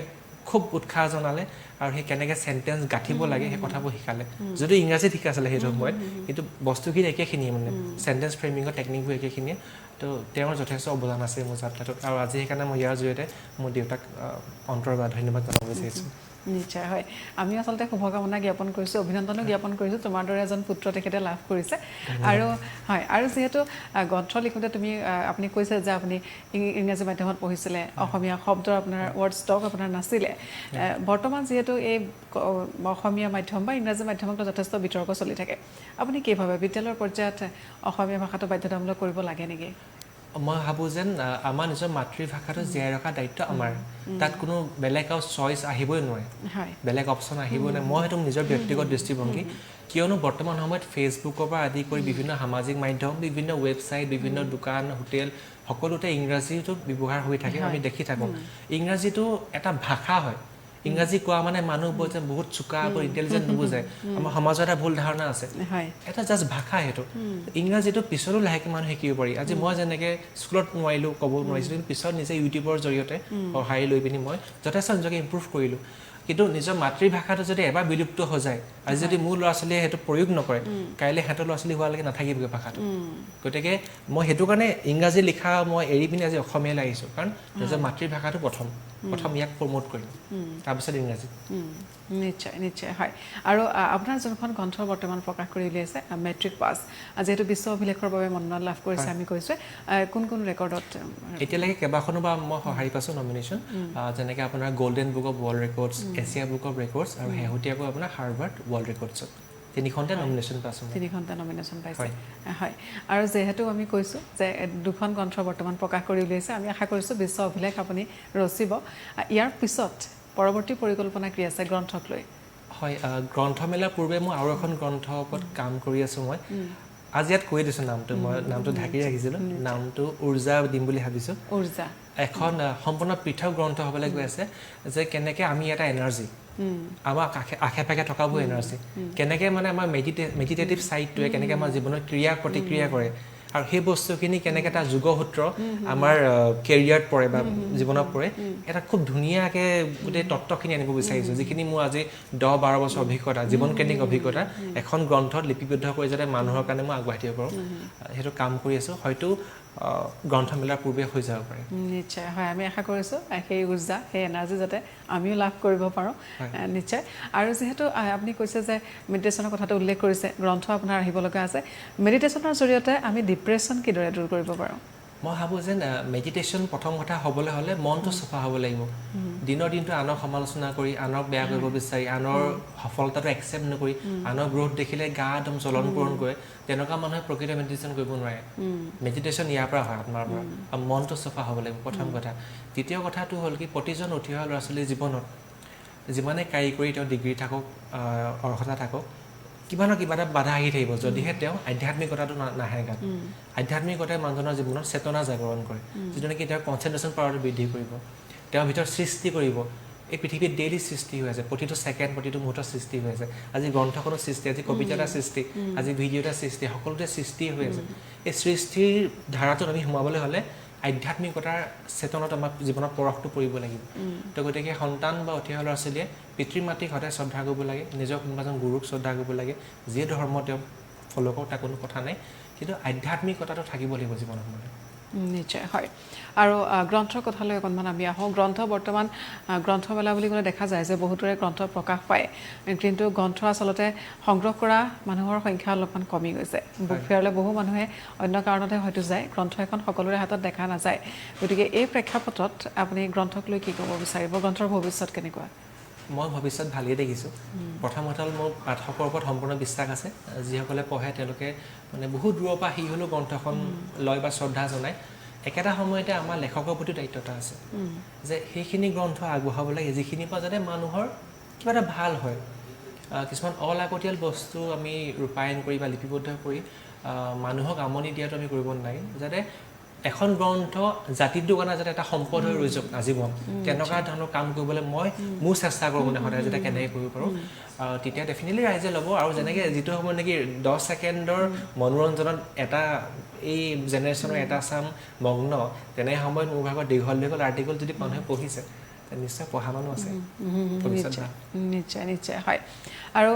খুব উৎসাহ জনালে আৰু সেই কেনেকৈ চেণ্টেঞ্চ গাঁঠিব লাগে সেই কথাবোৰ শিকালে যদিও ইংৰাজীত শিকাইছিলে সেইটো সময়ত কিন্তু বস্তুখিনি একেখিনিয়ে মানে চেণ্টেঞ্চ ফ্ৰেমিঙৰ টেকনিকবোৰ একেখিনিয়ে তো তেওঁৰ যথেষ্ট অৱদান আছে মোৰ যাত্ৰাটোত আৰু আজি সেইকাৰণে মই ইয়াৰ জৰিয়তে মোৰ দেউতাক অন্তৰৰ পৰা ধন্যবাদ জনাব বিচাৰিছোঁ নিশ্চয় হয় আমি আচলতে শুভকামনা জ্ঞাপন কৰিছোঁ অভিনন্দনো জ্ঞাপন কৰিছোঁ তোমাৰ দৰে এজন পুত্ৰ তেখেতে লাভ কৰিছে আৰু হয় আৰু যিহেতু গ্ৰন্থ লিখোঁতে তুমি আপুনি কৈছে যে আপুনি ইংৰাজী মাধ্যমত পঢ়িছিলে অসমীয়া শব্দ আপোনাৰ ৱৰ্ড ষ্টক আপোনাৰ নাছিলে বৰ্তমান যিহেতু এই অসমীয়া মাধ্যম বা ইংৰাজী মাধ্যমত যথেষ্ট বিতৰ্ক চলি থাকে আপুনি কি ভাবে বিদ্যালয়ৰ পৰ্যায়ত অসমীয়া ভাষাটো বাধ্যতামূলক কৰিব লাগে নেকি মই ভাবোঁ যেন আমাৰ নিজৰ মাতৃভাষাটো জীয়াই ৰখা দায়িত্ব আমাৰ তাত কোনো বেলেগ আৰু চইচ আহিবই নোৱাৰে বেলেগ অপশ্যন আহিবই নোৱাৰে মই সেইটো নিজৰ ব্যক্তিগত দৃষ্টিভংগী কিয়নো বৰ্তমান সময়ত ফেচবুকৰ পৰা আদি কৰি বিভিন্ন সামাজিক মাধ্যম বিভিন্ন ৱেবছাইট বিভিন্ন দোকান হোটেল সকলোতে ইংৰাজীটো ব্যৱহাৰ হৈ থাকে আমি দেখি থাকোঁ ইংৰাজীটো এটা ভাষা হয় ইংৰাজী কোৱা মানে মানুহবোৰ যে বহুত চোকা বৰ ইণ্টেলিজেণ্ট নুবুজায় আমাৰ সমাজত এটা ভুল ধাৰণা আছে এটা জাষ্ট ভাষা সেইটো ইংৰাজীটো পিছতো লাহেকৈ মানুহ শিকিব পাৰি আজি মই যেনেকৈ স্কুলত নোৱাৰিলোঁ ক'ব নোৱাৰিছিলোঁ কিন্তু পিছত নিজে ইউটিউবৰ জৰিয়তে সঁহাৰি লৈ পিনি মই যথেষ্ট নিজকে ইম্প্ৰুভ কৰিলোঁ কিন্তু নিজৰ মাতৃভাষাটো যদি এবাৰ বিলুপ্ত হৈ যায় আজি যদি মোৰ ল'ৰা ছোৱালীয়ে সেইটো প্ৰয়োগ নকৰে কাইলৈ সিহঁতৰ ল'ৰা ছোৱালী হোৱালৈকে নাথাকিবগৈ ভাষাটো গতিকে মই সেইটো কাৰণে ইংৰাজী লিখা মই এৰি পিনি আজি অসমীয়ালৈ আহিছোঁ কাৰণ নিজৰ মাতৃভাষাটো প্ৰথম ইয়াক প্ৰমোট কৰিম তাৰপিছত ইংৰাজী নিশ্চয় নিশ্চয় হয় আৰু আপোনাৰ যোনখন গ্ৰন্থ বৰ্তমান প্ৰকাশ কৰি উলিয়াইছে মেট্ৰিক পাছ যিহেতু বিশ্ব অভিলেখৰ বাবে মনোনয়ন লাভ কৰিছে আমি কৈছোঁ কোন কোন ৰেকৰ্ডত এতিয়ালৈকে কেইবাখনো বা মই সঁহাৰি পাইছোঁ নমিনেশ্যন যেনেকৈ আপোনাৰ golden book of world records Asia book of records আৰু শেহতীয়াকৈ আপোনাৰ হাৰ্ভাৰ্ড ৱৰ্ল্ড ৰেকৰ্ডছত তিনিখনতে নমিনেশ্যন পাইছে হয় আৰু যিহেতু আমি কৈছোঁ যে দুখন গ্ৰন্থ বৰ্তমান প্ৰকাশ কৰি উলিয়াইছে আমি আশা কৰিছোঁ বিশ্ব অভিলেখ আপুনি ৰচিব ইয়াৰ পিছত পৰৱৰ্তী পৰিকল্পনা কি আছে গ্ৰন্থক লৈ হয় গ্ৰন্থমেলাৰ পূৰ্বে মই আৰু এখন গ্ৰন্থ ওপৰত কাম কৰি আছোঁ মই আজি ইয়াত কৈ দিছোঁ নামটো মই নামটো ঢাকি ৰাখিছিলোঁ নামটো উৰ্জা দিম বুলি ভাবিছোঁ উৰ্জা এখন সম্পূৰ্ণ পৃথক গ্ৰন্থ হ'বলৈ গৈ আছে যে কেনেকৈ আমি এটা এনাৰ্জি আমাৰ আশে পাশে থকাবোৰ এনাৰ্জি কেনেকৈ মানে আমাৰ মেডিটেটিভ ছাইডটোৱে কেনেকৈ আমাৰ জীৱনত ক্ৰিয়া প্ৰতিক্ৰিয়া কৰে আৰু সেই বস্তুখিনি কেনেকৈ এটা যোগসূত্ৰ আমাৰ কেৰিয়াৰত পৰে বা জীৱনত পৰে এটা খুব ধুনীয়াকৈ গোটেই তত্ত্বখিনি আনিব বিচাৰিছোঁ যিখিনি মোৰ আজি 10-12 বছৰ অভিজ্ঞতা জীৱনকেন্দ্ৰিক অভিজ্ঞতা এখন গ্ৰন্থত লিপিবদ্ধ কৰি যাতে মানুহৰ কাৰণে মই আগবাঢ়ি দিব পাৰোঁ সেইটো কাম কৰি আছোঁ হয়তো গ্ৰন্থমেলাৰ পূৰ্বে হৈ যাব পাৰে নিশ্চয় হয় আমি আশা কৰিছোঁ সেই উৰ্জা সেই এনাৰ্জি যাতে আমিও লাভ কৰিব পাৰোঁ নিশ্চয় আৰু যিহেতু আপুনি কৈছে যে মেডিটেশ্যনৰ কথাটো উল্লেখ কৰিছে গ্ৰন্থ আপোনাৰ আহিব লগা আছে মেডিটেশ্যনৰ জৰিয়তে আমি ডিপ্ৰেশ্যন কিদৰে দূৰ কৰিব পাৰোঁ মই ভাবোঁ যে মেডিটেশ্যন প্ৰথম কথা হ'বলৈ হ'লে মনটো চাফা হ'ব লাগিব দিনৰ দিনটো আনক সমালোচনা কৰি আনক বেয়া কৰিব বিচাৰি আনৰ সফলতাটো একচেপ্ট নকৰি আনৰ গ্ৰোথ দেখিলে গা একদম জ্বলন পূৰণ কৰে তেনেকুৱা মানুহে প্ৰকৃত মেডিটেশ্যন কৰিব নোৱাৰে মেডিটেশ্যন ইয়াৰ পৰা হয় আত্মাৰ পৰা মনটো চাফা হ'ব লাগিব প্ৰথম কথা দ্বিতীয় কথাটো হ'ল কি প্ৰতিজন উঠি অহা ল'ৰা ছোৱালীৰ জীৱনত যিমানে কাৰিকৰী তেওঁ ডিগ্ৰী থাকক অৰ্হতা থাকক কিবা না কিবা এটা বাধা আহি থাকিব যদিহে তেওঁ আধ্যাত্মিকতাটো নাহে গাত আধ্যাত্মিকতাই মানুহজনৰ জীৱনত চেতনা জাগৰণ কৰে যিটো নেকি তেওঁৰ কনচেনট্ৰেশ্যন পাৱাৰটো বৃদ্ধি কৰিব তেওঁৰ ভিতৰত সৃষ্টি কৰিব এই পৃথিৱীত ডেইলি সৃষ্টি হৈ আছে প্ৰতিটো ছেকেণ্ড প্ৰতিটো মুহূৰ্তত সৃষ্টি হৈ আছে আজি গ্ৰন্থখনৰ সৃষ্টি আজি কবিতা এটা সৃষ্টি আজি ভিডিঅ' এটা সৃষ্টি সকলোতে সৃষ্টি হৈ আছে এই সৃষ্টিৰ ধাৰাটোত আমি সোমাবলৈ হ'লে আধ্যাত্মিকতাৰ চেতনাত আমাৰ জীৱনত পৰশটো পৰিব লাগিব তো গতিকে সন্তান বা উঠি অহা ল'ৰা ছোৱালীয়ে পিতৃ মাতৃক সদায় শ্ৰদ্ধা কৰিব লাগে নিজৰ কোনোবা এজন গুৰুক শ্ৰদ্ধা কৰিব লাগে যিয়ে ধৰ্ম তেওঁ ফ'ল' কৰক তাৰ কোনো কথা নাই কিন্তু আধ্যাত্মিকতাটো থাকিব লাগিব জীৱনত মানে নিশ্চয় হয় আৰু গ্ৰন্থৰ কথালৈ অকণমান আমি আহোঁ গ্ৰন্থ বৰ্তমান গ্ৰন্থমেলা বুলি ক'লে দেখা যায় যে বহুতৰে গ্ৰন্থ প্ৰকাশ পায় কিন্তু গ্ৰন্থ আচলতে সংগ্ৰহ কৰা মানুহৰ সংখ্যা অলপমান কমি গৈছে বুক ফেয়াৰলৈ বহু মানুহে অন্য কাৰণতে হয়তো যায় গ্ৰন্থ এখন সকলোৰে হাতত দেখা নাযায় গতিকে এই প্ৰেক্ষাপটত আপুনি গ্ৰন্থক লৈ কি ক'ব বিচাৰিব গ্ৰন্থৰ ভৱিষ্যত কেনেকুৱা মই ভৱিষ্যত ভালেই দেখিছোঁ প্ৰথম কথা হ'ল মোৰ পাঠকৰ ওপৰত সম্পূৰ্ণ বিশ্বাস আছে যিসকলে পঢ়ে তেওঁলোকে মানে বহুত দূৰৰ পৰা আহি হ'লেও গ্ৰন্থখন লয় বা শ্ৰদ্ধা জনায় একেটা সময়তে আমাৰ লেখকৰ প্ৰতি দায়িত্ব এটা আছে যে সেইখিনি গ্ৰন্থ আগবঢ়াব লাগে যিখিনিৰ পৰা যাতে মানুহৰ কিবা এটা ভাল হয় কিছুমান অলাগতিয়াল বস্তু আমি ৰূপায়ণ কৰি বা লিপিবদ্ধ কৰি মানুহক আমনি দিয়াটো আমি কৰিব নালাগে যাতে এখন গ্ৰন্থ জাতিটোৰ কাৰণে যাতে এটা সম্পদ হৈ ৰৈ যাওক আজীৱন তেনেকুৱা ধৰণৰ কাম কৰিবলৈ মই মোৰ চেষ্টা কৰোঁ মানে সদায় যাতে কেনেকৈ কৰিব পাৰোঁ তেতিয়া ডেফিনেটলি ৰাইজে ল'ব আৰু যেনেকৈ যিটো সময়ত নেকি 10 ছেকেণ্ডৰ মনোৰঞ্জনত এটা এই জেনেৰেশ্যনৰ এটা চাম মগ্ন তেনে সময়ত মোৰ ভাগত দীঘল আৰ্টিকল যদি মানুহে পঢ়িছে নিশ্চয় পঢ়া মানুহ আছে নিশ্চয় নিশ্চয় হয় আৰু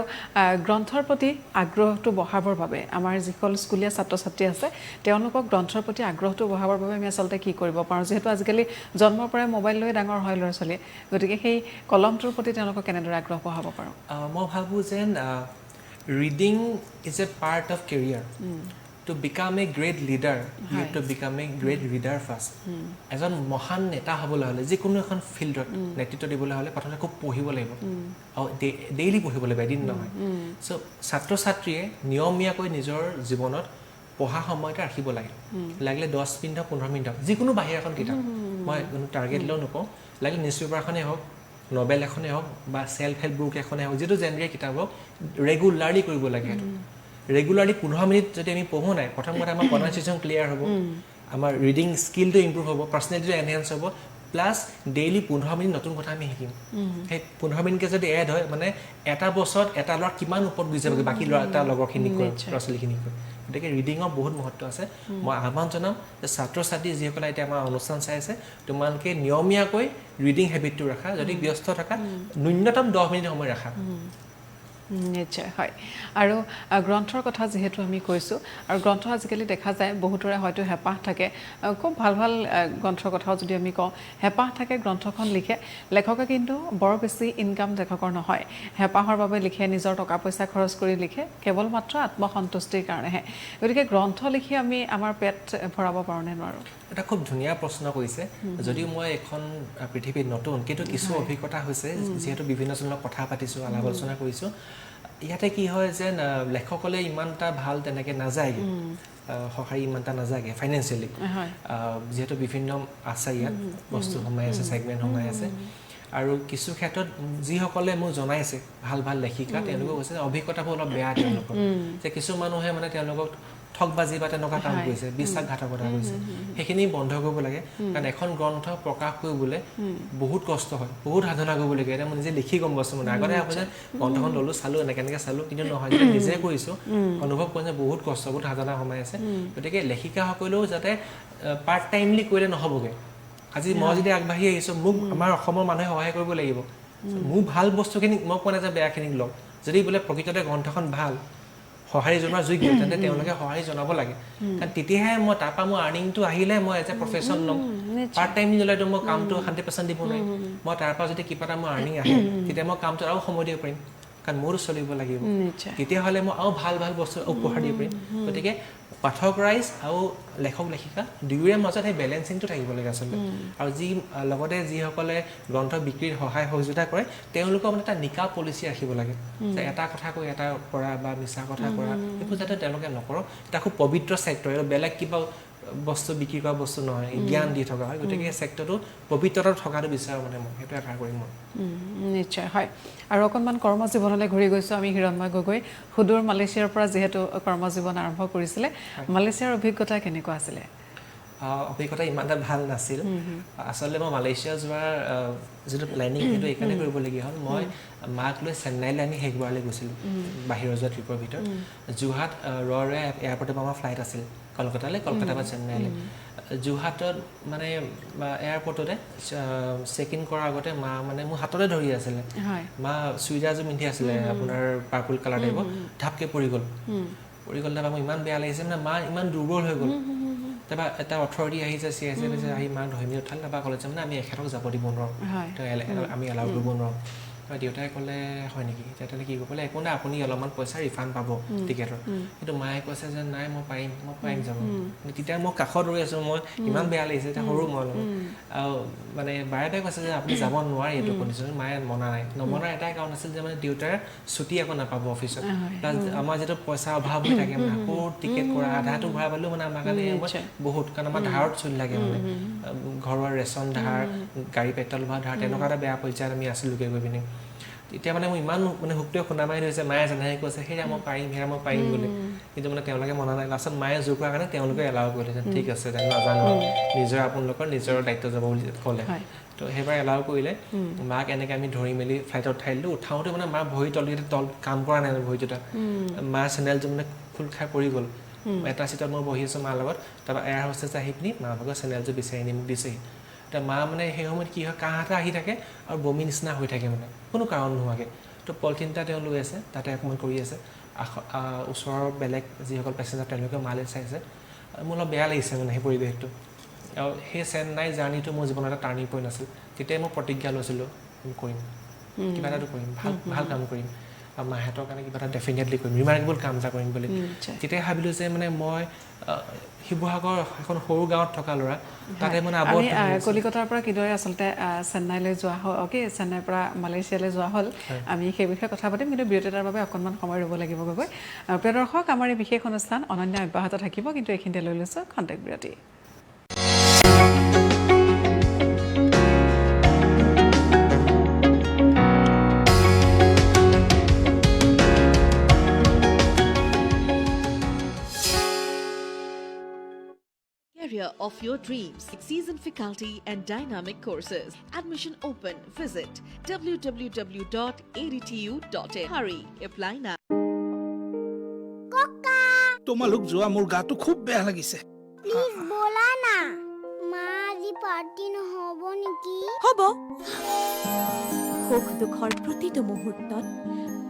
গ্ৰন্থৰ প্ৰতি আগ্ৰহটো বঢ়াবৰ বাবে আমাৰ যিসকল স্কুলীয়া ছাত্ৰ ছাত্ৰী আছে তেওঁলোকক গ্ৰন্থৰ প্ৰতি আগ্ৰহটো বঢ়াবৰ বাবে আমি আচলতে কি কৰিব পাৰোঁ যিহেতু আজিকালি জন্মৰ পৰাই মোবাইল লৈ ডাঙৰ হয় ল'ৰা ছোৱালীয়ে গতিকে সেই কলমটোৰ প্ৰতি তেওঁলোকক কেনেদৰে আগ্ৰহ বঢ়াব পাৰোঁ মই ভাবোঁ যেন reading is a part of career to become a great leader you have to become a great reader first এজন মহান নেতা হ'বলৈ হ'লে যিকোনো এখন ফিল্ডত নেতৃত্ব দিবলৈ হ'লে প্ৰথমে খুব পঢ়িব লাগিব আৰু ডেইলি পঢ়িব লাগিব এদিন নহয় সো ছাত্ৰ ছাত্ৰীয়ে নিয়মীয়াকৈ নিজৰ জীৱনত পঢ়া সময়তে ৰাখিব লাগে লাগিলে 10 মিনিট 15 মিনিট যিকোনো বাহিৰ এখন কিতাপ মই কোনো টাৰ্গেট লৈ নকওঁ লাগিলে নিউজ পেপাৰখনেই হওক নভেল এখনেই হওক বা চেল্ফ হেল্প বুক এখনেই হওক যিটো জেনেৰিক কিতাপ হওক ৰেগুলাৰলি কৰিব লাগে ৰেগুলাৰলি 15 মিনিট যদি আমি পঢ়ো নাই প্ৰথম কথা আমাৰ প্ৰনাউন্সিয়েশ্যন ক্লিয়াৰ হ'ব আমাৰ ৰিডিং স্কিলটো ইম্প্ৰুভ হ'ব পাৰ্চনেলিটিটো এনহেন্স হ'ব প্লাছ ডেইলি 15 মিনিট নতুন কথা আমি শিকিম সেই 15 মিনিটকে যদি এড হয় মানে এটা বছৰত এটা ল'ৰা কিমান ওপৰত গুচি যাবগৈ বাকী ল'ৰা এটা লগৰখিনিক ল'ৰা ছোৱালীখিনিক গতিকে ৰিডিঙৰ বহুত মহত্ব আছে মই আহ্বান জনাম যে ছাত্ৰ ছাত্ৰী যিসকলে এতিয়া আমাৰ অনুষ্ঠান চাই আছে তোমালোকে নিয়মীয়াকৈ ৰিডিং হেবিটটো ৰাখা যদি ব্যস্ত থাকা ন্যূনতম 10 মিনিট সময় ৰাখা নিশ্চয় হয় আৰু গ্ৰন্থৰ কথা যিহেতু আমি কৈছোঁ আৰু গ্ৰন্থ আজিকালি দেখা যায় বহুতৰে হয়তো হেঁপাহ থাকে খুব ভাল ভাল গ্ৰন্থৰ কথাও যদি আমি কওঁ হেঁপাহ থাকে গ্ৰন্থখন লিখে লেখকে কিন্তু বৰ বেছি ইনকাম লেখকৰ নহয় হেঁপাহৰ বাবে লিখে নিজৰ টকা পইচা খৰচ কৰি লিখে কেৱল মাত্ৰ আত্মসন্তুষ্টিৰ কাৰণেহে গতিকে গ্ৰন্থ লিখি আমি আমাৰ পেট ভৰাব পাৰোঁনে নোৱাৰোঁ এটা খুব ধুনীয়া প্ৰশ্ন কৰিছে যদিও মই এখন পৃথিৱীত নতুন কিন্তু কিছু অভিজ্ঞতা হৈছে যিহেতু বিভিন্ন জনৰ কথা পাতিছোঁ আলাপ আলোচনা কৰিছোঁ ইয়াতে কি হয় যে লেখকলে ইমানটা ভাল তেনেকৈ নাযায়গৈ সহায় ইমানটা নাযায়গৈ ফাইনেন্সিয়েলি যিহেতু বিভিন্ন আছে ইয়াত বস্তু সোমাই আছে ছেগমেণ্ট সোমাই আছে আৰু কিছু ক্ষেত্ৰত যিসকলে মোক জনাইছে ভাল ভাল লেখিকা তেওঁলোকে কৈছে অভিজ্ঞতাবোৰ অলপ বেয়া তেওঁলোকৰ যে কিছু মানুহে মানে তেওঁলোকক ঠকবাজি বা তেনেকুৱা কাম কৰিছে বিশ্বাসঘাতকতা কৰিছে সেইখিনি বন্ধ কৰিব লাগে কাৰণ এখন গ্ৰন্থ প্ৰকাশ কৰিবলৈ বহুত কষ্ট হয় বহুত সাধনা কৰিবলগীয়া এতিয়া মই নিজে লিখি গম পাইছোঁ মানে আগতে আপোনাৰ গ্ৰন্থখন ল'লোঁ চালোঁ এনেকৈ চালোঁ কিন্তু নহয় যেতিয়া নিজে কৰিছোঁ অনুভৱ কৰোঁ যে বহুত কষ্ট বহুত সাধনা সোমাই আছে গতিকে লেখিকাসকলেও যাতে পাৰ্ট টাইমলি কৰিলে নহ'বগৈ আজি মই যদি আগবাঢ়ি আহিছোঁ মোক আমাৰ অসমৰ মানুহে সহায় কৰিব লাগিব মোৰ ভাল বস্তুখিনি মই কোৱা নাই যে বেয়াখিনিক লওক যদি বোলে প্ৰকৃততে গ্ৰন্থখন ভাল সঁহাৰি জনোৱাৰ যোগ্য তেন্তে তেওঁলোকে সঁহাৰি জনাব লাগে কাৰণ তেতিয়াহে মই তাৰপৰা মোৰ আৰ্নিংটো আহিলে মই এজ এ প্ৰফেশ্যন ল'ম পাৰ্ট টাইম ল'লেতো মই কামটো 100% দিব নোৱাৰিম মই তাৰপৰা যদি কিবা এটা মোৰ আৰ্নিং আহে তেতিয়া মই কামটো আৰু সময় দিব পাৰিম কাৰণ মোৰো চলিব লাগিব তেতিয়াহ'লে মই আৰু ভাল ভাল বস্তু উপহাৰ দিব পাৰিম গতিকে পাঠক ৰাইজ আৰু লেখক লেখিকা দুয়োৰে মাজত সেই বেলেঞ্চিংটো থাকিব লাগে আচলতে আৰু লগতে যিসকলে গ্ৰন্থ বিক্ৰীৰ সহায় সহযোগিতা কৰে তেওঁলোকৰ মানে এটা নিকা পলিচি ৰাখিব লাগে যে এটা কথা কৈ এটা কৰা বা মিছা কথা কৰা এইবোৰ যাতে তেওঁলোকে নকৰক এটা খুব পবিত্ৰ চেক্টৰ আৰু বেলেগ কিবা বস্তু বিক্ৰী কৰা বস্তু নহয় জ্ঞান দি থকা হয় গতিকে এই চেক্টৰটো পবিত্ৰতা থকাটো বিচাৰোঁ মানে মই সেইটো আশা কৰিম মই নিশ্চয় হয় আৰু অকণমান কৰ্মজীৱনলৈ ঘূৰি গৈছোঁ আমি হিৰণময় গগৈ সুদূৰ মালয়েছিয়াৰ পৰা যিহেতু কৰ্মজীৱন আৰম্ভ কৰিছিলে মালয়েছিয়াৰ অভিজ্ঞতা কেনেকুৱা আছিলে অভিজ্ঞতা ইমান এটা ভাল নাছিল আচলতে মই মালয়েছিয়া যোৱাৰ যিটো প্লেনিং সেইটো এইকাৰণে কৰিবলগীয়া হ'ল মই মাক লৈ চেন্নাইলৈ আমি শেষবাৰলৈ গৈছিলোঁ বাহিৰৰ যোৱা ট্ৰিপৰ ভিতৰত যোৰহাট ৰৰে এয়াৰপৰ্টৰ পৰা আমাৰ ফ্লাইট আছিল কলকাতালৈ কলকাতাৰ পৰা চেন্নাইলৈ যোৰহাটত মানে এয়াৰপৰ্টতে চেক ইন কৰাৰ আগতে মা মানে মোৰ হাততে ধৰি আছিলে মা চুইজাৰযোৰ পিন্ধি আছিলে আপোনাৰ পাৰ্পল কালাৰ টাইপৰ ঢাপকৈ পৰি গ'ল তাৰপৰা মোৰ ইমান বেয়া লাগিছে মানে মা ইমান দুৰ্বল হৈ গ'ল তাৰপৰা এটা অথৰিটি আহিছে CIC আহি মাক ধৰি উঠালে তাৰপৰা ক'লে যে মানে আমি এখেতক যাব দিব নোৱাৰোঁ আমি এলাউ কৰিব নোৱাৰোঁ দেউতাই ক'লে হয় নেকি তেতিয়াহ'লে কি কৰিব একো নাই আপুনি অলপমান পইচা ৰিফাণ্ড পাব টিকেটৰ কিন্তু মায়ে কৈছে যে নাই মই পাৰিম যাব তেতিয়া মই কাষত ৰৈ আছোঁ মই ইমান বেয়া লাগিছে এতিয়া সৰু মই আৰু মানে বাৰে কৈছে যে আপুনি যাব নোৱাৰে এইটো কণ্ডিশ্যনত মায়ে নমনাৰ এটাই কাৰণ আছিল যে মানে দেউতাৰ ছুটি আকৌ নাপাব অফিচত প্লাছ আমাৰ যিটো পইচা অভাৱ হৈ থাকে মানে আকৌ টিকেট কৰা আধাটো ভৰাই পালেও মানে আমাৰ কাৰণে বহুত কাৰণ আমাৰ ধাৰত চলি লাগে মানে ঘৰৰ ৰেচন ধাৰ গাড়ী পেট্ৰল ভৰা ধাৰ তেনেকুৱা এটা বেয়া পৰ্যায়ত আমি আছিলোগৈ গৈ পিনে তেতিয়া মানে মই ইমান মানে সুখটোৱে শুনা মাৰি ধৰিছে মায়ে যেনেকৈ কৈছে সেয়া মই পাৰিম বুলি কিন্তু মানে তেওঁলোকে মনা নাই লাষ্টত মায়ে জোৰ কৰাৰ কাৰণে তেওঁলোকে এলাউ কৰিলে যে ঠিক আছে নাজানো আপোনালোকৰ নিজৰ দায়িত্ব যাব বুলি ক'লে তো সেইবাৰ এলাউ কৰিলে মাক এনেকৈ আমি ধৰি মেলি ফ্লাইটত উঠাই দিলোঁ উঠাওঁতে মানে মাৰ ভৰি তল কাম কৰা নাই ভৰিটোতে মাৰ চেনেলটো মানে খোল খাই পৰি গ'ল এটা চিটত মই বহি আছোঁ মাৰ লগত তাৰপৰা এয়াৰ হোষ্টেছ আহি পিনি মাৰ ভাগৰ চেনেলটো বিচাৰি আনি মোক দিছেহি এতিয়া মা মানে সেই সময়ত কি হয় কাহ এটা আহি থাকে আৰু বমি নিচিনা হৈ থাকে মানে কোনো কাৰণ নোহোৱাকৈ তো পলিথিন এটা তেওঁ লৈ আছে তাতে অকণমান কৰি আছে ওচৰৰ বেলেগ যিসকল পেচেঞ্জাৰ তেওঁলোকে মালে চাইছে মোৰ অলপ বেয়া লাগিছে মানে সেই পৰিৱেশটো আৰু সেই চেন্নাই জাৰ্ণিটো মোৰ জীৱনত এটা টাৰ্ণিং পইণ্ট আছিল তেতিয়াই মই প্ৰতিজ্ঞা লৈছিলোঁ কৰিম কিবা এটাতো কৰিম ভাল কাম কৰিম আৰু মাহঁতৰ কাৰণে কিবা এটা ডেফিনেটলি কৰিম ৰিমাৰ্কেবল কাম এটা কৰিম বুলি তেতিয়াই ভাবিলোঁ যে মানে মই শিৱসাগৰ এখন সৰু গাঁৱত থকা ল'ৰা তাতে মানে কলিকতাৰ পৰা কিদৰে আচলতে চেন্নাইলৈ যোৱা হ'ল চেন্নাইৰ পৰা মালয়েছিয়ালৈ যোৱা হ'ল আমি সেই বিষয়ে কথা পাতিম কিন্তু বিৰতিৰ বাবে অকণমান সময় ৰ'ব লাগিব গগৈ প্ৰিয় দৰ্শক আমাৰ এই বিশেষ অনুষ্ঠান অনন্য অব্যাহত থাকিব কিন্তু এইখিনিতে লৈ লৈছোঁ খন্তেক বিৰতি Career of your dreams. Season faculty and dynamic courses. Admission open. Visit www.adtu.in. Hurry, apply now. Kaka. তোমালোক যোৱা মোৰ গাটো খুব বেয়া লাগিছে প্লিজ বলা না মা আজি পাৰ্টি নহব নেকি হ'ব সুখ দুখৰ প্ৰতিটো মুহূৰ্তত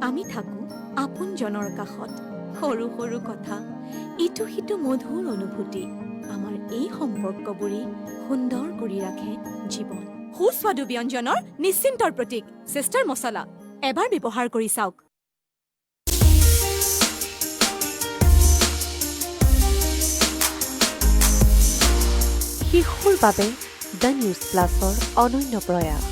আমি থাকো আপোনজনৰ কাষত সৰু সৰু কথা ইটো সিটো মধুৰ অনুভূতি আমাৰ এই সম্পৰ্কবোৰে সুন্দৰ কৰি ৰাখে জীৱন সুস্বাদু ব্যঞ্জনৰ নিশ্চিন্তৰ প্ৰতীক সিষ্টাৰ মছলা এবাৰ ব্যৱহাৰ কৰি চাওক শিশুৰ বাবে দ্য নিউজ প্লাছৰ অনন্য প্ৰয়াস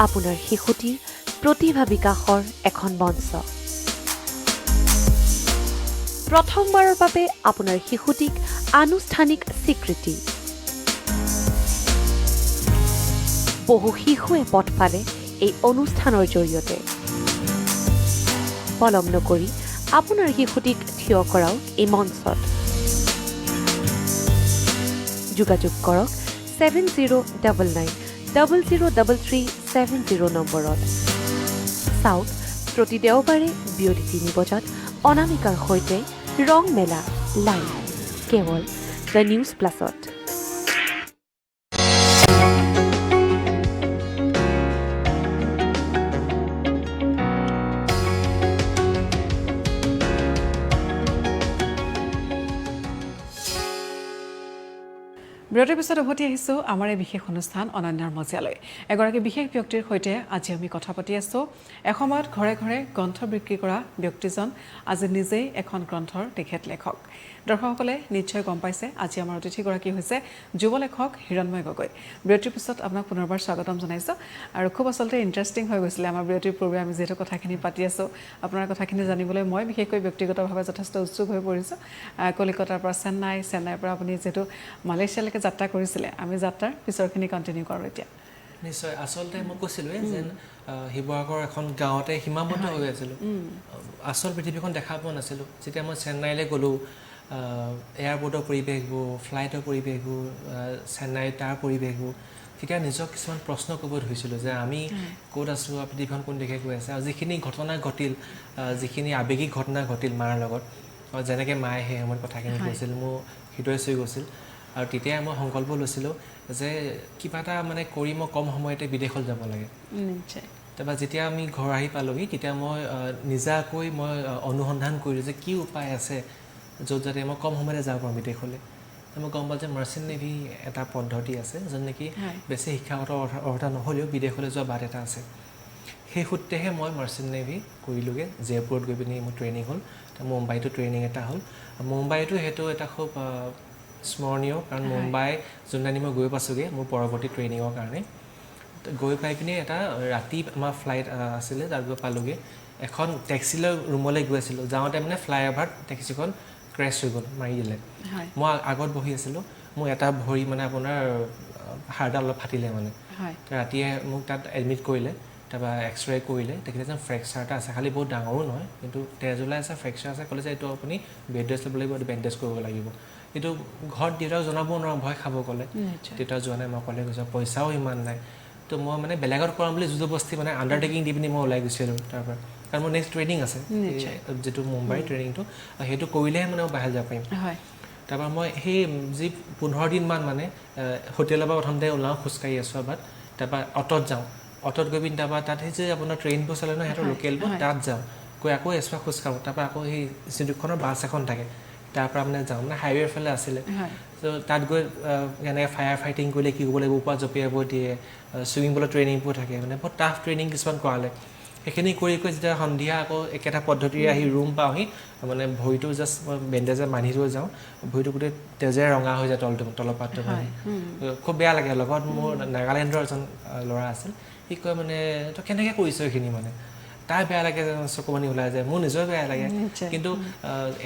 আপোনাৰ শিশুটিৰ প্ৰতিভা বিকাশৰ এখন মঞ্চ প্ৰথমবাৰৰ বাবে আপোনাৰ শিশুটিক আনুষ্ঠানিক স্বীকৃতি বহু শিশুৱে পথ পালে এই অনুষ্ঠানৰ জৰিয়তে। পলম নকৰি আপোনাৰ শিশুটিক থিয় কৰাওক এই মঞ্চত। যোগাযোগ কৰক 7099003370 নম্বৰত। চাওক প্ৰতি দেওবাৰে বিয়লি 3 বজাত অনামিকাৰ সৈতে ৰং মেলা লাইভ কেৱল দ্য নিউজ প্লাছত। বিৰতিৰ পিছত উভতি আহিছোঁ আমাৰ এই বিশেষ অনুষ্ঠান অনন্যাৰ মজিয়ালৈ। এগৰাকী বিশেষ ব্যক্তিৰ সৈতে আজি আমি কথা পাতি আছোঁ। এসময়ত ঘৰে ঘৰে গ্ৰন্থ বিক্ৰী কৰা ব্যক্তিজন আজি নিজেই এখন গ্ৰন্থৰ তেখেত লেখক। দৰ্শকসকলে নিশ্চয় গম পাইছে আজি আমাৰ অতিথিগৰাকী হৈছে যুৱ লেখক হিৰণময় গগৈ। বিৰতিৰ পিছত আপোনাক পুনৰবাৰ স্বাগতম জনাইছোঁ। আৰু খুব আচলতে ইণ্টাৰেষ্টিং হৈ গৈছিলে আমাৰ বিৰতিৰ পূৰ্বে আমি যিহেতু কথাখিনি পাতি আছোঁ। আপোনাৰ কথাখিনি জানিবলৈ মই বিশেষকৈ ব্যক্তিগতভাৱে যথেষ্ট উৎসুক হৈ পৰিছোঁ। কলিকতাৰ পৰা চেন্নাইৰ পৰা আপুনি যিহেতু মালয়েছিয়ালৈকে যাত্ৰা কৰিছিলে, আমি যাত্ৰাৰ পিছৰখিনি কণ্টিনিউ কৰোঁ এতিয়া। নিশ্চয়। আচলতে মই কৈছিলোঁৱে যে শিৱসাগৰ এখন গাঁৱতে সীমাবদ্ধ হৈ আছিলোঁ। আচল পৃথিৱীখন দেখা পোৱা নাছিলোঁ। যেতিয়া মই চেন্নাইলৈ গ'লোঁ, এয়াৰপৰ্টৰ পৰিৱেশবোৰ, ফ্লাইটৰ পৰিৱেশবোৰ, চেন্নাইৰ তাৰ পৰিৱেশবোৰ, তেতিয়া নিজক কিছুমান প্ৰশ্ন ক'ব ধৰিছিলোঁ যে আমি ক'ত আছোঁ, পৃথিৱীখন কোন দিশে গৈ আছে। আৰু যিখিনি ঘটনা ঘটিল, যিখিনি আৱেগিক ঘটনা ঘটিল মাৰ লগত, যেনেকৈ মায়ে সেই সময়ত কথাখিনি কৈছিল, মোৰ হৃদয় চুই গৈছিল। আৰু তেতিয়াই মই সংকল্প লৈছিলোঁ যে কিবা এটা মানে কৰি মই কম সময়তে বিদেশলৈ যাব লাগে। তাৰপৰা যেতিয়া আমি ঘৰ আহি পালোঁহি, তেতিয়া মই নিজাকৈ মই অনুসন্ধান কৰিলোঁ যে কি উপায় আছে য'ত যাতে মই কম সময়তে যাব পাৰোঁ বিদেশলৈ। মই গম পালোঁ যে মাৰ্চেণ্ট নেভি এটা পদ্ধতি আছে য'ত নেকি বেছি শিক্ষাগত অৰ্হতা নহ'লেও বিদেশলৈ যোৱা বাট এটা আছে। সেই সূত্ৰেহে মই মাৰ্চেণ্ট নেভি কৰিলোঁগৈ। জয়পুৰত গৈ পিনি মোৰ ট্ৰেইনিং হ'ল। মুম্বাইতো ট্ৰেইনিং এটা হ'ল। মুম্বাইতো সেইটো এটা খুব স্মৰণীয়, কাৰণ মুম্বাই যোনদিনা মই গৈ পাইছোঁগৈ মোৰ পৰৱৰ্তী ট্ৰেইনিঙৰ কাৰণে, গৈ পাই পিনি এটা ৰাতি আমাৰ ফ্লাইট আছিলে, তাত গৈ পালোঁগৈ। এখন টেক্সিলৈ ৰুমলৈ গৈ আছিলোঁ। যাওঁতে মানে ফ্লাইঅভাৰত টেক্সিখন ক্ৰেছ হৈ গ'ল, মাৰি দিলে। মই আগত বহি আছিলোঁ। মোৰ এটা ভৰি মানে আপোনাৰ হাড়ডাল অলপ ফাটিলে মানে। ৰাতিয়ে মোক তাত এডমিট কৰিলে। তাৰপৰা এক্সৰে কৰিলে, দেখিলে যে ফ্ৰেকচাৰ এটা আছে, খালি বহুত ডাঙৰো নহয়, কিন্তু তেজ ওলাই আছে, ফ্ৰেকচাৰ আছে। ক'লে যে এইটো আপুনি বেড ৰেষ্ট ল'ব লাগিব, এইটো বেণ্ডেজ কৰিব লাগিব। কিন্তু ঘৰত দেউতাক জনাব নোৱাৰোঁ, ভয় খাব ক'লে। দেউতাক যোৱা নাই, মই অকলে গৈছোঁ, পইচাও ইমান নাই। তো মই মানে বেলেগত কৰাম বুলি জুজবস্তি মানে আণ্ডাৰটেকিং দি পিনি মই ওলাই গৈছিলোঁ তাৰপৰা। কাৰণ মোৰ নেক্সট ট্ৰেইনিং আছে, যিটো মুম্বাই ট্ৰেইনিংটো, সেইটো কৰিলেহে মানে মই বাহিৰত যাব পাৰিম। তাৰপৰা মই সেই যি 15 দিনমান মানে হোটেলৰ পৰা প্ৰথমতে ওলাওঁ, খোজকাঢ়ি আছোঁ এবাৰ। তাৰপৰা অটত যাওঁ। অটত গৈ পিনি তাৰপৰা তাত সেই যে আপোনাৰ ট্ৰেইনবোৰ চলে ন, সিহঁতৰ লোকেলবোৰ, তাত যাওঁ। গৈ আকৌ এচপা খোজকাঢ়োঁ। তাৰপৰা আকৌ সেই চিটিখনৰ বাছ এখন থাকে, তাৰ পৰা মানে যাওঁ, মানে হাইৱেৰ ফালে আছিলে। ত' তাত গৈ এনেকৈ ফায়াৰ ফাইটিং কৰিলে কি কৰিব লাগিব, ওপৰত জঁপিয়াব দিয়ে, চুইমিং পুলৰ ট্ৰেইনিংবোৰ থাকে, মানে বহুত টাফ ট্ৰেইনিং কিছুমান কৰালে। সেইখিনি কৰি যেতিয়া সন্ধিয়া আকৌ একেটা পদ্ধতিৰে আহি ৰুম পাওঁহি, মানে ভৰিটো জাষ্ট মই বেণ্ডেজে বান্ধি থৈ যাওঁ, ভৰিটো গোটেই তেজেৰে ৰঙা হৈ যায়, তলৰ পাতটো মানে খুব বেয়া লাগে। লগত মোৰ নাগালেণ্ডৰ এজন ল'ৰা আছিল, সি কয় মানে তই কেনেকৈ কৰিছ এইখিনি, মানে তাৰ বেয়া লাগে, চকুপানী ওলাই যায়, মোৰ নিজৰ বেয়া লাগে। কিন্তু